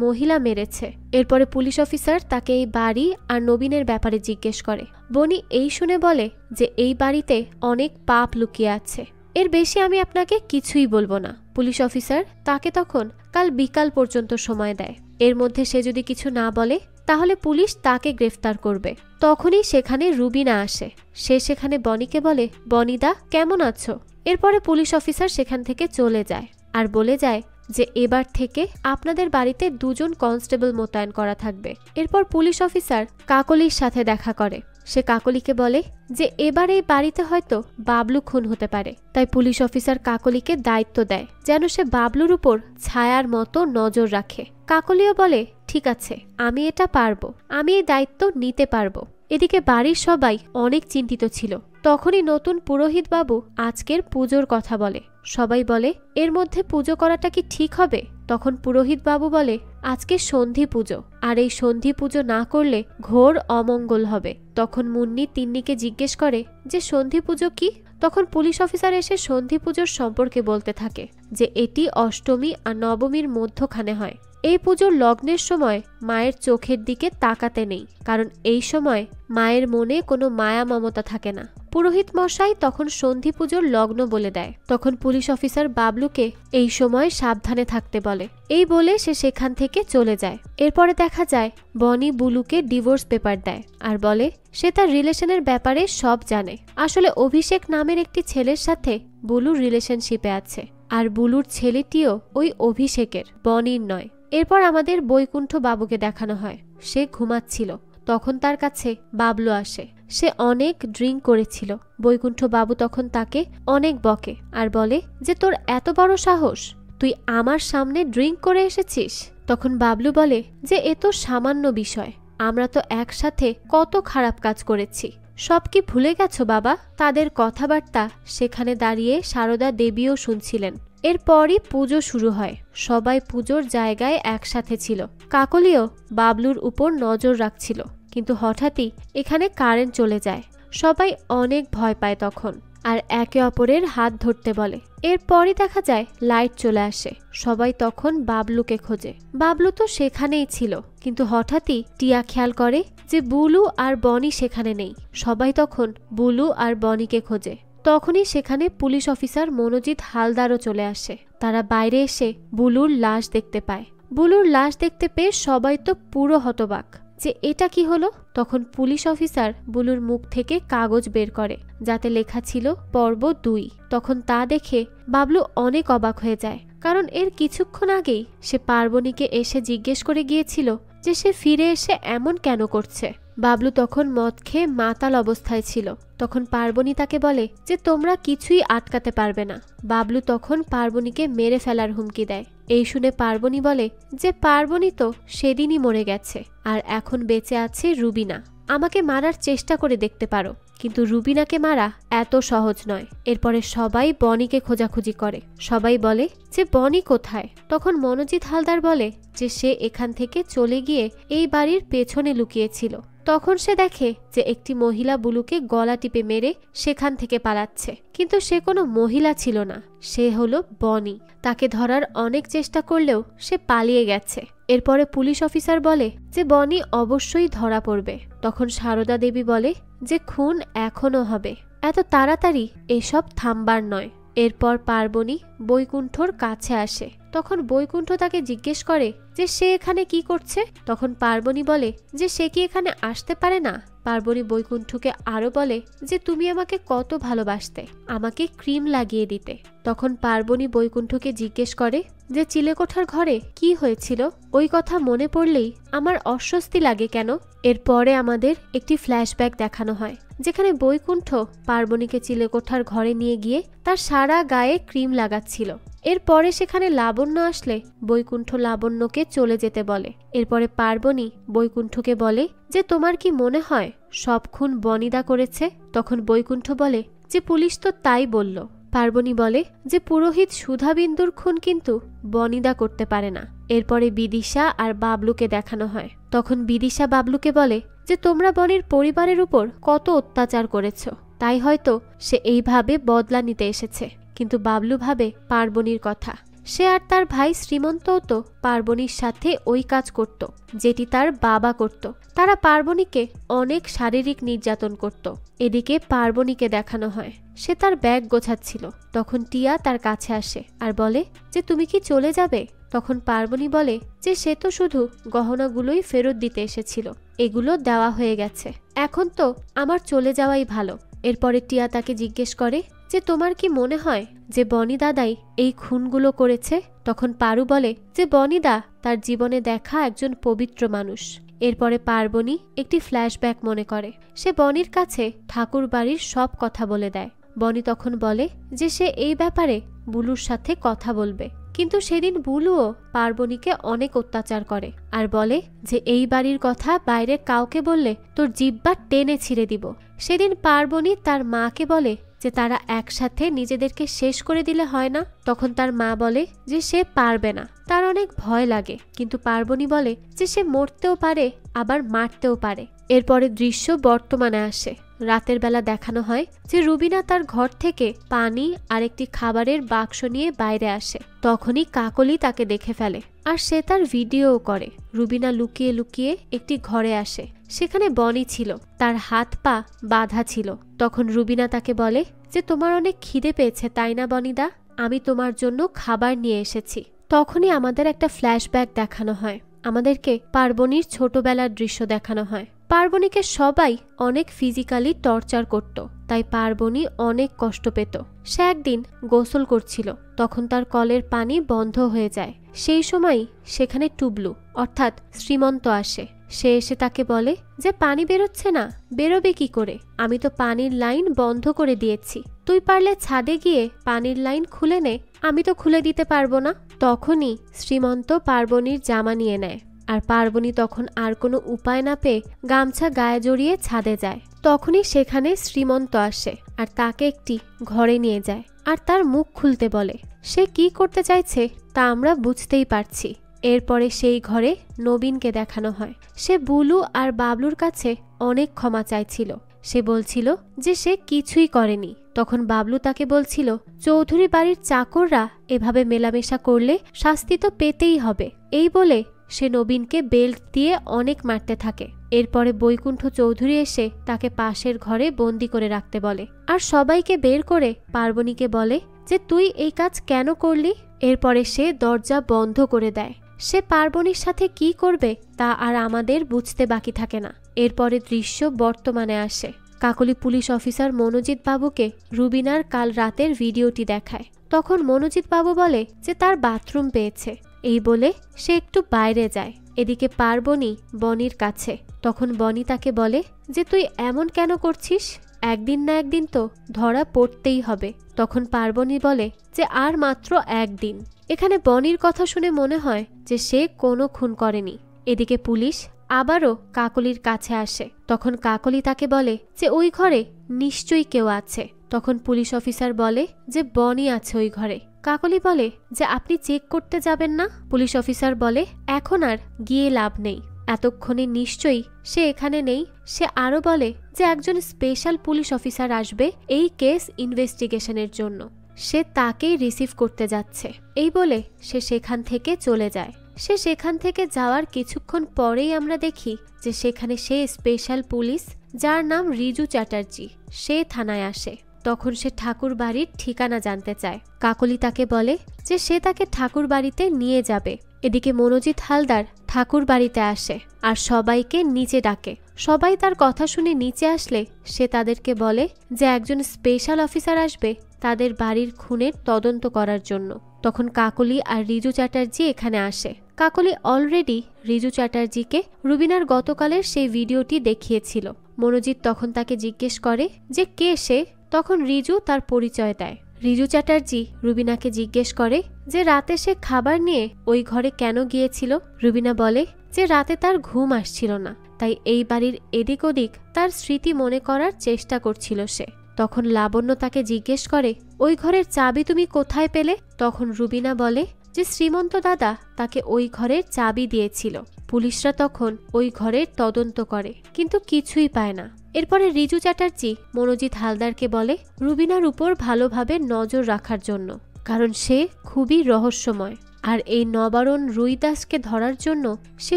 মহিলা মেরেছে। এরপরে পুলিশ অফিসার তাকে এই বাড়ি আর নবীনের ব্যাপারে জিজ্ঞেস করে। বনি এই শুনে বলে যে এই বাড়িতে অনেক পাপ লুকিয়ে আছে, এর বেশি আমি আপনাকে কিছুই বলবো না। পুলিশ অফিসার তাকে তখন কাল বিকাল পর্যন্ত সময় দেয়। এর মধ্যে সে যদি কিছু না বলে তাহলে পুলিশ তাকে গ্রেফতার করবে। তখনই সেখানে রুবিনা আসে। সে সেখানে বনিকে বলে বনিদা কেমন আছো। এরপরে পুলিশ অফিসার সেখান থেকে চলে যায় আর বলে যায় যে এবার থেকে আপনাদের বাড়িতে 2 জন কনস্টেবল মোতায়েন করা থাকবে। এরপর পুলিশ অফিসার কাকলির সাথে দেখা করে। সে কাকলিকে বলে যে এবার এই বাড়িতে হয়তো বাবলু খুন হতে পারে, তাই পুলিশ অফিসার কাকলিকে দায়িত্ব দেয় যেন সে বাবলুর উপর ছায়ার মতো নজর রাখে। কাকলিও বলে ঠিক আছে, আমি এটা পারবো, আমি এই দায়িত্ব নিতে পারবো। এদিকে বাড়ির সবাই অনেক চিন্তিত ছিল। তখনই নতুন পুরোহিত বাবু আজকের পুজোর কথা বলে। সবাই বলে এর মধ্যে পুজো করাটা কি ঠিক হবে। তখন পুরোহিত বাবু বলে আজকে সন্ধি পুজো, আর এই সন্ধি পুজো না করলে ঘোর অমঙ্গল হবে। তখন মুন্নি তিন্নিকে জিজ্ঞেস করে যে সন্ধি পুজো কি। তখন পুলিশ অফিসার এসে সন্ধি পুজোর সম্পর্কে বলতে থাকে যে এটি অষ্টমী আর নবমীর মধ্যখানে হয়। এই পুজোর লগ্নের সময় মায়ের চোখের দিকে তাকাতে নেই, কারণ এই সময় মায়ের মনে কোনো মায়া মমতা থাকে না। পুরোহিত মশাই তখন সন্ধি পুজোর লগ্ন বলে দেয়। তখন পুলিশ অফিসার বাবলুকে এই সময় সাবধানে থাকতে বলে। এই বলে সে সেখান থেকে চলে যায়। এরপরে দেখা যায় বনি বুলুকে ডিভোর্স পেপার দেয় আর বলে সে তার রিলেশনের ব্যাপারে সব জানে। আসলে অভিষেক নামের একটি ছেলের সাথে বুলুর রিলেশনশিপে আছে, আর বুলুর ছেলেটিও ওই অভিষেকের, বনির নয়। এরপর আমাদের বৈকুণ্ঠ বাবুকে দেখানো হয়। সে ঘুমাচ্ছিল। তখন তার কাছে বাবলু আসে। সে অনেক ড্রিঙ্ক করেছিল। বৈকুণ্ঠ বাবু তখন তাকে অনেক বকে আর বলে যে তোর এত বড় সাহস, তুই আমার সামনে ড্রিঙ্ক করে এসেছিস। তখন বাবলু বলে যে এ তো সামান্য বিষয়, আমরা তো একসাথে কত খারাপ কাজ করেছি, সব কি ভুলে গেছো বাবা? তাদের কথাবার্তা সেখানে দাঁড়িয়ে সারদা দেবীও শুনছিলেন। এরপরই পুজো শুরু হয়। সবাই পুজোর জায়গায় একসাথে ছিল। কাকলিও বাবলুর উপর নজর রাখছিল, কিন্তু হঠাৎই এখানে কারেন্ট চলে যায়। সবাই অনেক ভয় পায় তখন, আর একে অপরের হাত ধরতে বলে। এরপরই দেখা যায় লাইট চলে আসে। সবাই তখন বাবলুকে খোঁজে। বাবলু তো সেখানেই ছিল, কিন্তু হঠাৎই টিয়া খেয়াল করে যে বুলু আর বনি সেখানে নেই। সবাই তখন বুলু আর বনিকে খোঁজে। তখনই সেখানে পুলিশ অফিসার মনোজিৎ হালদারও চলে আসে। তারা বাইরে এসে বুলুর লাশ দেখতে পায়। বুলুর লাশ দেখতে পেয়ে সবাই তো পুরো হতবাক যে এটা কি হলো। তখন পুলিশ অফিসার বুলুর মুখ থেকে কাগজ বের করে, যাতে লেখা ছিল পর্ব 2। তখন তা দেখে বাবলু অনেক অবাক হয়ে যায়, কারণ এর কিছুক্ষণ আগেই সে পার্বণীকে এসে জিজ্ঞেস করে গিয়েছিল যে সে ফিরে এসে এমন কেন করছে। বাবলু তখন মদ খেয়ে মাতাল অবস্থায় ছিল। তখন পার্বণী তাকে বলে যে তোমরা কিছুই আটকাতে পারবে না। বাবলু তখন পার্বণীকে মেরে ফেলার হুমকি দেয়। এই শুনে পার্বণী বলে যে পার্বণী তো সেদিনই মরে গেছে, আর এখন বেঁচে আছে রুবিনা। আমাকে মারার চেষ্টা করে দেখতে পারো, কিন্তু রুবিনাকে মারা এত সহজ নয়। এরপরে সবাই বনিকে খোঁজাখুঁজি করে। সবাই বলে যে বনি কোথায়? তখন মনোজিৎ হালদার বলে যে সে এখান থেকে চলে গিয়ে এই বাড়ির পেছনে লুকিয়েছিল। তখন সে দেখে যে একটি মহিলা বুলুকে গলা টিপে মেরে সেখান থেকে পালাচ্ছে, কিন্তু সে কোনো মহিলা ছিল না, সে হলো বনি। তাকে ধরার অনেক চেষ্টা করলেও সে পালিয়ে গেছে। এরপরে পুলিশ অফিসার বলে যে বনি অবশ্যই ধরা পড়বে। তখন সারদা দেবী বলে যে খুন এখনো হবে, এত তাড়াতাড়ি এসব থামবার নয়। এরপর পার্বণী বৈকুণ্ঠর কাছে আসে। তখন বৈকুণ্ঠ তাকে জিজ্ঞেস করে যে সে এখানে কি করছে। তখন পার্বণী বলে যে সে কি এখানে আসতে পারে না। পার্বণী বৈকুণ্ঠকে আরো বলে যে তুমি আমাকে কত ভালোবাসতে, আমাকে ক্রিম লাগিয়ে দিতে। তখন পার্বণী বৈকুণ্ঠকে জিজ্ঞেস করে যে চিলেকোঠার ঘরে কি হয়েছিল, ওই কথা মনে পড়লেই আমার অস্বস্তি লাগে কেন। এরপরে আমাদের একটি ফ্ল্যাশব্যাক দেখানো হয়, যেখানে বৈকুণ্ঠ পার্বণীকে চিলেকোঠার ঘরে নিয়ে গিয়ে তার সারা গায়ে ক্রিম লাগাচ্ছিল। এরপরে সেখানে লাবণ্য আসলে বৈকুণ্ঠ লাবণ্যকে চলে যেতে বলে। এরপরে পার্বণী বৈকুণ্ঠকে বলে যে তোমার কি মনে হয় সব খুন বনিদা করেছে? তখন বৈকুণ্ঠ বলে যে পুলিশ তো তাই বলল। পার্বণী বলে যে পুরোহিত সুধাবিন্দুর খুন কিন্তু বনিদা করতে পারে না। এরপরে বিদিশা আর বাবলুকে দেখানো হয়। তখন বিদিশা বাবলুকে বলে যে তোমরা বনির পরিবারের উপর কত অত্যাচার করেছ, তাই হয়তো সে এইভাবে বদলা নিতে এসেছে। কিন্তু বাবলু ভাবে পার্বণীর কথা। সে আর তার ভাই শ্রীমন্তও তো পার্বণীর সাথে ওই কাজ করত যেটি তার বাবা করত। তারা পার্বণীকে অনেক শারীরিক নির্যাতন করত। এদিকে পার্বণীকে দেখানো হয় সে তার ব্যাগ গোছাচ্ছিল। তখন টিয়া তার কাছে আসে আর বলে যে তুমি কি চলে যাবে? তখন পার্বণী বলে যে সে তো শুধু গহনাগুলোই ফেরত দিতে এসেছিল, এগুলো দেওয়া হয়ে গেছে, এখন তো আমার চলে যাওয়াই ভালো। এরপরে টিয়া তাকে জিজ্ঞেস করে যে তোমার কি মনে হয় যে বনি দাদাই এই খুনগুলো করেছে? তখন পারু বলে যে বনিদা তার জীবনে দেখা একজন পবিত্র মানুষ। এরপরে পার্বণী একটি ফ্ল্যাশব্যাক মনে করে। সে বনির কাছে ঠাকুর বাড়ির সব কথা বলে দেয়। বনি তখন বলে যে সে এই ব্যাপারে বুলুর সাথে কথা বলবে, কিন্তু সেদিন বুলুও পার্বণীকে অনেক অত্যাচার করে আর বলে যে এই বাড়ির কথা বাইরে কাউকে বললে তোর জিহ্বা টেনে ছিঁড়ে দিব। সেদিন পার্বণী তার মাকে বলে যে তারা একসাথে নিজেদেরকে শেষ করে দিলে হয় না। তখন তার মা বলে যে সে পারবে না, তার অনেক ভয় লাগে। কিন্তু পার্বণী বলে যে সে মরতেও পারে আবার মারতেও পারে। এরপরে দৃশ্য বর্তমানে আসে। রাতের বেলা দেখানো হয় যে রুবিনা তার ঘর থেকে পানি আর একটি খাবারের বাক্স নিয়ে বাইরে আসে। তখনই কাকলি তাকে দেখে ফেলে আর সে তার ভিডিও করে। রুবিনা লুকিয়ে লুকিয়ে একটি ঘরে আসে। সেখানে বনি ছিল, তার হাত পা বাঁধা ছিল। তখন রুবিনা তাকে বলে যে তোমার অনেক খিদে পেয়েছে তাই না বনিদা, আমি তোমার জন্য খাবার নিয়ে এসেছি। তখনই আমাদের একটা ফ্ল্যাশব্যাক দেখানো হয়, আমাদেরকে পার্বণীর ছোটবেলার দৃশ্য দেখানো হয়। পার্বণীকে সবাই অনেক ফিজিক্যালি টর্চার করত, তাই পার্বণী অনেক কষ্ট পেত। সে একদিন গোসল করছিল, তখন তার কলের পানি বন্ধ হয়ে যায়। সেই সময় সেখানে টুবলু অর্থাৎ শ্রীমন্ত আসে। সে এসে তাকে বলে যে পানি বেরোচ্ছে না, বেরোবে কি করে, আমি তো পানির লাইন বন্ধ করে দিয়েছি, তুই পারলে ছাদে গিয়ে পানির লাইন খুলে নে, আমি তো খুলে দিতে পারবো না। তখনই শ্রীমন্ত পার্বণীর জামা নিয়ে নেয়, আর পার্বণী তখন আর কোনো উপায় না পেয়ে গামছা গায়ে জড়িয়ে ছাদে যায়। তখনই সেখানে শ্রীমন্ত আসে আর তাকে একটি ঘরে নিয়ে যায় আর তার মুখ খুলতে বলে। সে কি করতে চাইছে তা আমরা বুঝতেই পারছি। এরপরে সেই ঘরে নবীনকে দেখানো হয়। সে বুলু আর বাবলুর কাছে অনেক ক্ষমা চাইছিল। সে বলছিল যে সে কিছুই করেনি। তখন বাবলু তাকে বলছিল চৌধুরী বাড়ির চাকররা এভাবে মেলামেশা করলে শাস্তি তো পেতেই হবে। এই বলে সে নবীনকে বেল্ট দিয়ে অনেক মারতে থাকে। এরপরে বৈকুণ্ঠ চৌধুরী এসে তাকে পাশের ঘরে বন্দি করে রাখতে বলে আর সবাইকে বের করে পার্বণীকে বলে যে তুই এই কাজ কেন করলি। এরপরে সে দরজা বন্ধ করে দেয়। সে পার্বণীর সাথে কি করবে তা আর আমাদের বুঝতে বাকি থাকে না। এরপরে দৃশ্য বর্তমানে আসে। কাকলি পুলিশ অফিসার মনোজিৎ বাবুকে রুবিনার কাল রাতের ভিডিওটি দেখায়। তখন মনোজিৎ বাবু বলে যে তার বাথরুম পেয়েছে। এই বলে সে একটু বাইরে যায়। এদিকে পার্বণী বনির কাছে। তখন বনি তাকে বলে যে তুই এমন কেন করছিস, একদিন না একদিন তো ধরা পড়তেই হবে। তখন পার্বণী বলে যে আর মাত্র একদিন। এখানে বনির কথা শুনে মনে হয় যে সে কোনো খুন করেনি। এদিকে পুলিশ আবারও কাকলির কাছে আসে। তখন কাকলি তাকে বলে যে ওই ঘরে নিশ্চয়ই কেউ আছে। তখন পুলিশ অফিসার বলে যে বনি আছে ওই ঘরে। কাকলি বলে যে আপনি চেক করতে যাবেন না। পুলিশ অফিসার বলে এখন আর গিয়ে লাভ নেই, এতক্ষণে নিশ্চয়ই সে এখানে নেই। সে আরো বলে যে একজন স্পেশাল পুলিশ অফিসার আসবে এই কেস ইনভেস্টিগেশনের জন্য, সে তাকেই রিসিভ করতে যাচ্ছে। এই বলে সে সেখান থেকে চলে যায়। সে সেখান থেকে যাওয়ার কিছুক্ষণ পরেই আমরা দেখি যে সেখানে সে স্পেশাল পুলিশ যার নাম রিজু চ্যাটার্জি সে থানায় আসে। তখন সে ঠাকুর বাড়ির ঠিকানা জানতে চায়। কাকলি তাকে বলে যে সে তাকে ঠাকুর বাড়িতে নিয়ে যাবে। এদিকে মনোজিৎ হালদার ঠাকুর বাড়িতে আসে আর সবাইকে নিচে ডাকে। সবাই তার কথা শুনে নিচে আসলে সে তাদেরকে বলে যে একজন স্পেশাল অফিসার আসবে তাদের বাড়ির খুনের তদন্ত করার জন্য। তখন কাকলি আর রিজু চ্যাটার্জি এখানে আসে। কাকলি অলরেডি রিজু চ্যাটার্জিকে রুবিনার গতকালের সেই ভিডিওটি দেখিয়েছিল। মনোজিৎ তখন তাকে জিজ্ঞেস করে যে কে সে। তখন রিজু তার পরিচয় দেয়। রিজু চ্যাটার্জি রুবিনাকে জিজ্ঞেস করে যে রাতে সে খাবার নিয়ে ওই ঘরে কেন গিয়েছিল। রুবিনা বলে যে রাতে তার ঘুম আসছিল না, তাই এই বাড়ির এদিক ওদিক তার স্মৃতি মনে করার চেষ্টা করছিল সে। তখন লাবণ্য তাকে জিজ্ঞেস করে ওই ঘরের চাবি তুমি কোথায় পেলে। তখন রুবিনা বলে যে শ্রীমন্ত দাদা তাকে ওই ঘরের চাবি দিয়েছিল। পুলিশরা তখন ওই ঘরের তদন্ত করে কিন্তু কিছুই পায় না। এরপরে রিজু চ্যাটার্জি মনোজিৎ হালদারকে বলে রুবিনার উপর ভালোভাবে নজর রাখার জন্য, কারণ সে খুবই রহস্যময় আর এই নবারণ রুইদাসকে ধরার জন্য সে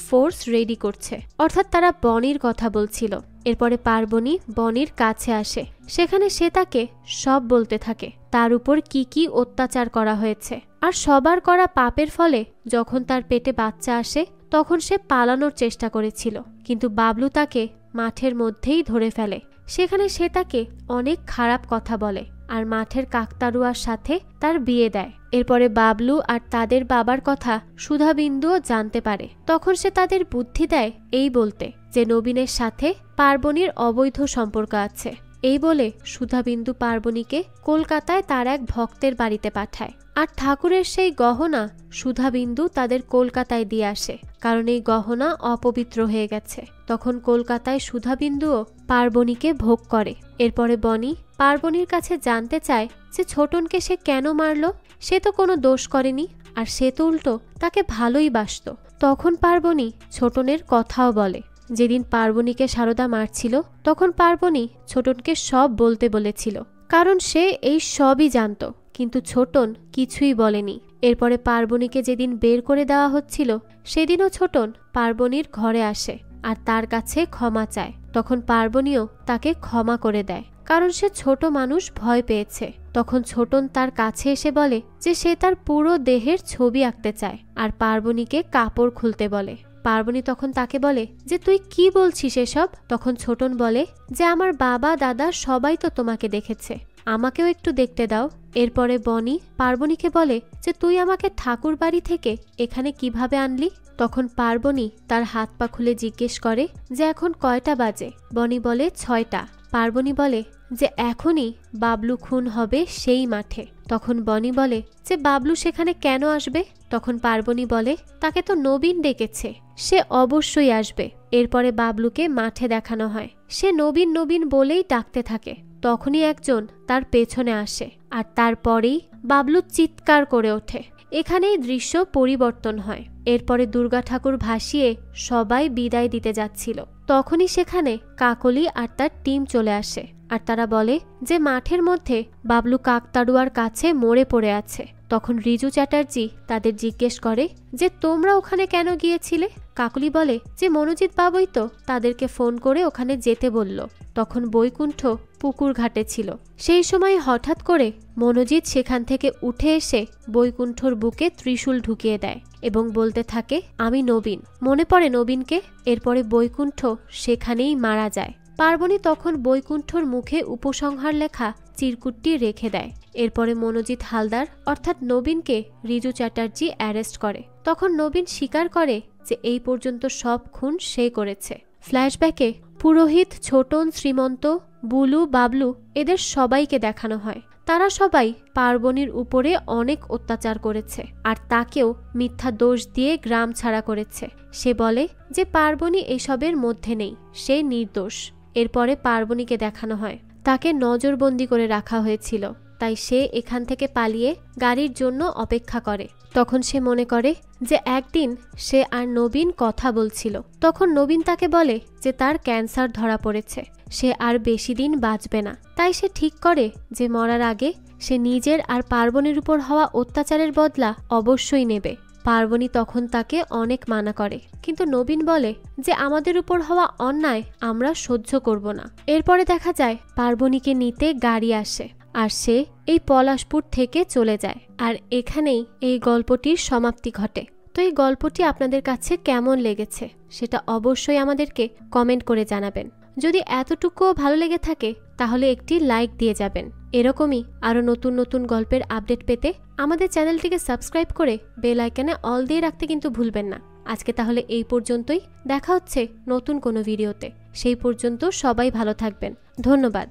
ফোর্স রেডি করছে, অর্থাৎ তারা বনির কথা বলছিল। এরপরে পার্বণী বনির কাছে আসে। সেখানে সে তাকে সব বলতে থাকে, তার উপর কি কি অত্যাচার করা হয়েছে আর সবার করা পাপের ফলে যখন তার পেটে বাচ্চা আসে তখন সে পালানোর চেষ্টা করেছিল, কিন্তু বাবলু তাকে মাঠের মধ্যেই ধরে ফেলে। সেখানে সে তাকে অনেক খারাপ কথা বলে আর মাঠের কাকতারুয়ার সাথে তার বিয়ে দেয়। এরপরে বাবলু আর তাদের বাবার কথা সুধাবিন্দুও জানতে পারে। তখন সে তাদের বুদ্ধি দেয় এই বলতে যে নবীনের সাথে পার্বণীর অবৈধ সম্পর্ক আছে। এই বলে সুধাবিন্দু পার্বণীকে কলকাতায় তার এক ভক্তের বাড়িতে পাঠায় আর ঠাকুরের সেই গহনা সুধাবিন্দু তাদের কলকাতায় দিয়ে আসে, কারণ এই গহনা অপবিত্র হয়ে গেছে। তখন কলকাতায় সুধাবিন্দুও পার্বণীকে ভোগ করে। এরপরে বনি পার্বণীর কাছে জানতে চায় যে ছোটনকে সে কেন মারল। সে তো কোনো দোষ করেনি আর সে তো উল্টো তাকে ভালোই বাসত। তখন পার্বণী ছোটনের কথাও বলে। যেদিন পার্বণীকে সারদা মারছিল তখন পার্বণী ছোটনকে সব বলতে বলেছিল, কারণ সে এই সবই জানত, কিন্তু ছোটন কিছুই বলেনি। এরপরে পার্বণীকে যেদিন বের করে দেওয়া হচ্ছিল সেদিনও ছোটন পার্বণীর ঘরে আসে আর তার কাছে ক্ষমা চায়। তখন পার্বণীও তাকে ক্ষমা করে দেয়, কারণ সে ছোট মানুষ, ভয় পেয়েছে। তখন ছোটন তার কাছে এসে বলে যে সে তার পুরো দেহের ছবি আঁকতে চায় আর পার্বণীকে কাপড় খুলতে বলে। পার্বণী তখন তাকে বলে যে তুই কি বলছিস এসব? তখন ছোটন বলে যে আমার বাবা দাদা সবাই তো তোমাকে দেখেছে, আমাকেও একটু দেখতে দাও। এরপরে বনি পার্বণীকে বলে যে তুই আমাকে ঠাকুর বাড়ি থেকে এখানে কিভাবে আনলি? তখন পার্বণী তার হাত পা খুলে জিজ্ঞেস করে যে এখন কয়টা বাজে? বনি বলে 6টা। পার্বণী বলে যে এখনই বাবলু খুন হবে সেই মাঠে। তখন বনি বলে যে বাবলু সেখানে কেন আসবে? তখন পার্বণী বলে তাকে তো নবীন ডেকেছে, সে অবশ্যই আসবে। এরপরে বাবলুকে মাঠে দেখানো হয়, সে নবীন নবীন বলেই ডাকতে থাকে। তখনই একজন তার পেছনে আসে আর তারপরেই বাবলু চিৎকার করে ওঠে। এখানেই দৃশ্য পরিবর্তন হয়। এরপরে দুর্গা ঠাকুর ভাসিয়ে সবাই বিদায় দিতে যাচ্ছিল, তখনই সেখানে কাকলি আর তার টিম চলে আসে আর তারা বলে যে মাঠের মধ্যে বাবলু কাকতাড়ুয়ার কাছে মরে পড়ে আছে। তখন রিজু চ্যাটার্জি তাদের জিজ্ঞেস করে যে তোমরা ওখানে কেন গিয়েছিলে? কাকলি বলে যে মনোজিৎ বাবুই তো তাদেরকে ফোন করে ওখানে যেতে বলল। তখন বৈকুণ্ঠ পুকুর ঘাটে ছিল। সেই সময় হঠাৎ করে মনোজিৎ সেখান থেকে উঠে এসে বৈকুণ্ঠর বুকে ত্রিশূল ঢুকিয়ে দেয় এবং বলতে থাকে আমি নবীন। মনে পড়ে নবীনকে। এরপরে বৈকুণ্ঠ সেখানেই মারা যায়। পার্বণী তখন বৈকুণ্ঠর মুখে উপসংহার লেখা চিরকুটটি রেখে দেয়। এরপরে মনোজিৎ হালদার অর্থাৎ নবীনকে রিজু চ্যাটার্জি অ্যারেস্ট করে। তখন নবীন স্বীকার করে যে এই পর্যন্ত সব খুন সে করেছে। ফ্ল্যাশব্যাকে পুরোহিত, ছোটন, শ্রীমন্ত, বুলু, বাবলু এদের সবাইকে দেখানো হয়। তারা সবাই পার্বণীর উপরে অনেক অত্যাচার করেছে আর তাকেও মিথ্যা দোষ দিয়ে গ্রাম ছাড়া করেছে। সে বলে যে পার্বণী এসবের মধ্যে নেই, সে নির্দোষ। এরপরে পার্বণীকে দেখানো হয় তাকে নজরবন্দি করে রাখা হয়েছিল, তাই সে এখান থেকে পালিয়ে গাড়ির জন্য অপেক্ষা করে। তখন সে মনে করে যে একদিন সে আর নবীন কথা বলছিল। তখন নবীন তাকে বলে যে তার ক্যান্সার ধরা পড়েছে, সে আর বেশি দিন বাঁচবে না। তাই সে ঠিক করে যে মরার আগে সে নিজের আর পার্বণীর উপর হওয়া অত্যাচারের বদলা অবশ্যই নেবে। পার্বণী তখন তাকে অনেক মানা করে, কিন্তু নবীন বলে যে আমাদের উপর হওয়া অন্যায় আমরা সহ্য করব না। এরপরে দেখা যায় পার্বণীকে নিতে গাড়ি আসে আর সে এই পলাশপুর থেকে চলে যায়। আর এখানেই এই গল্পটির সমাপ্তি ঘটে। তো এই গল্পটি আপনাদের কাছে কেমন লেগেছে সেটা অবশ্যই আমাদেরকে কমেন্ট করে জানাবেন। যদি এতটুকুও ভালো লেগে থাকে তাহলে একটি লাইক দিয়ে যাবেন। এরকমই আরও নতুন নতুন গল্পের আপডেট পেতে আমাদের চ্যানেলটিকে সাবস্ক্রাইব করে বেল আইকনে অল দিয়ে রাখতে কিন্তু ভুলবেন না। আজকে তাহলে এই পর্যন্তই, দেখা হচ্ছে নতুন কোনো ভিডিওতে। সেই পর্যন্ত সবাই ভালো থাকবেন। ধন্যবাদ।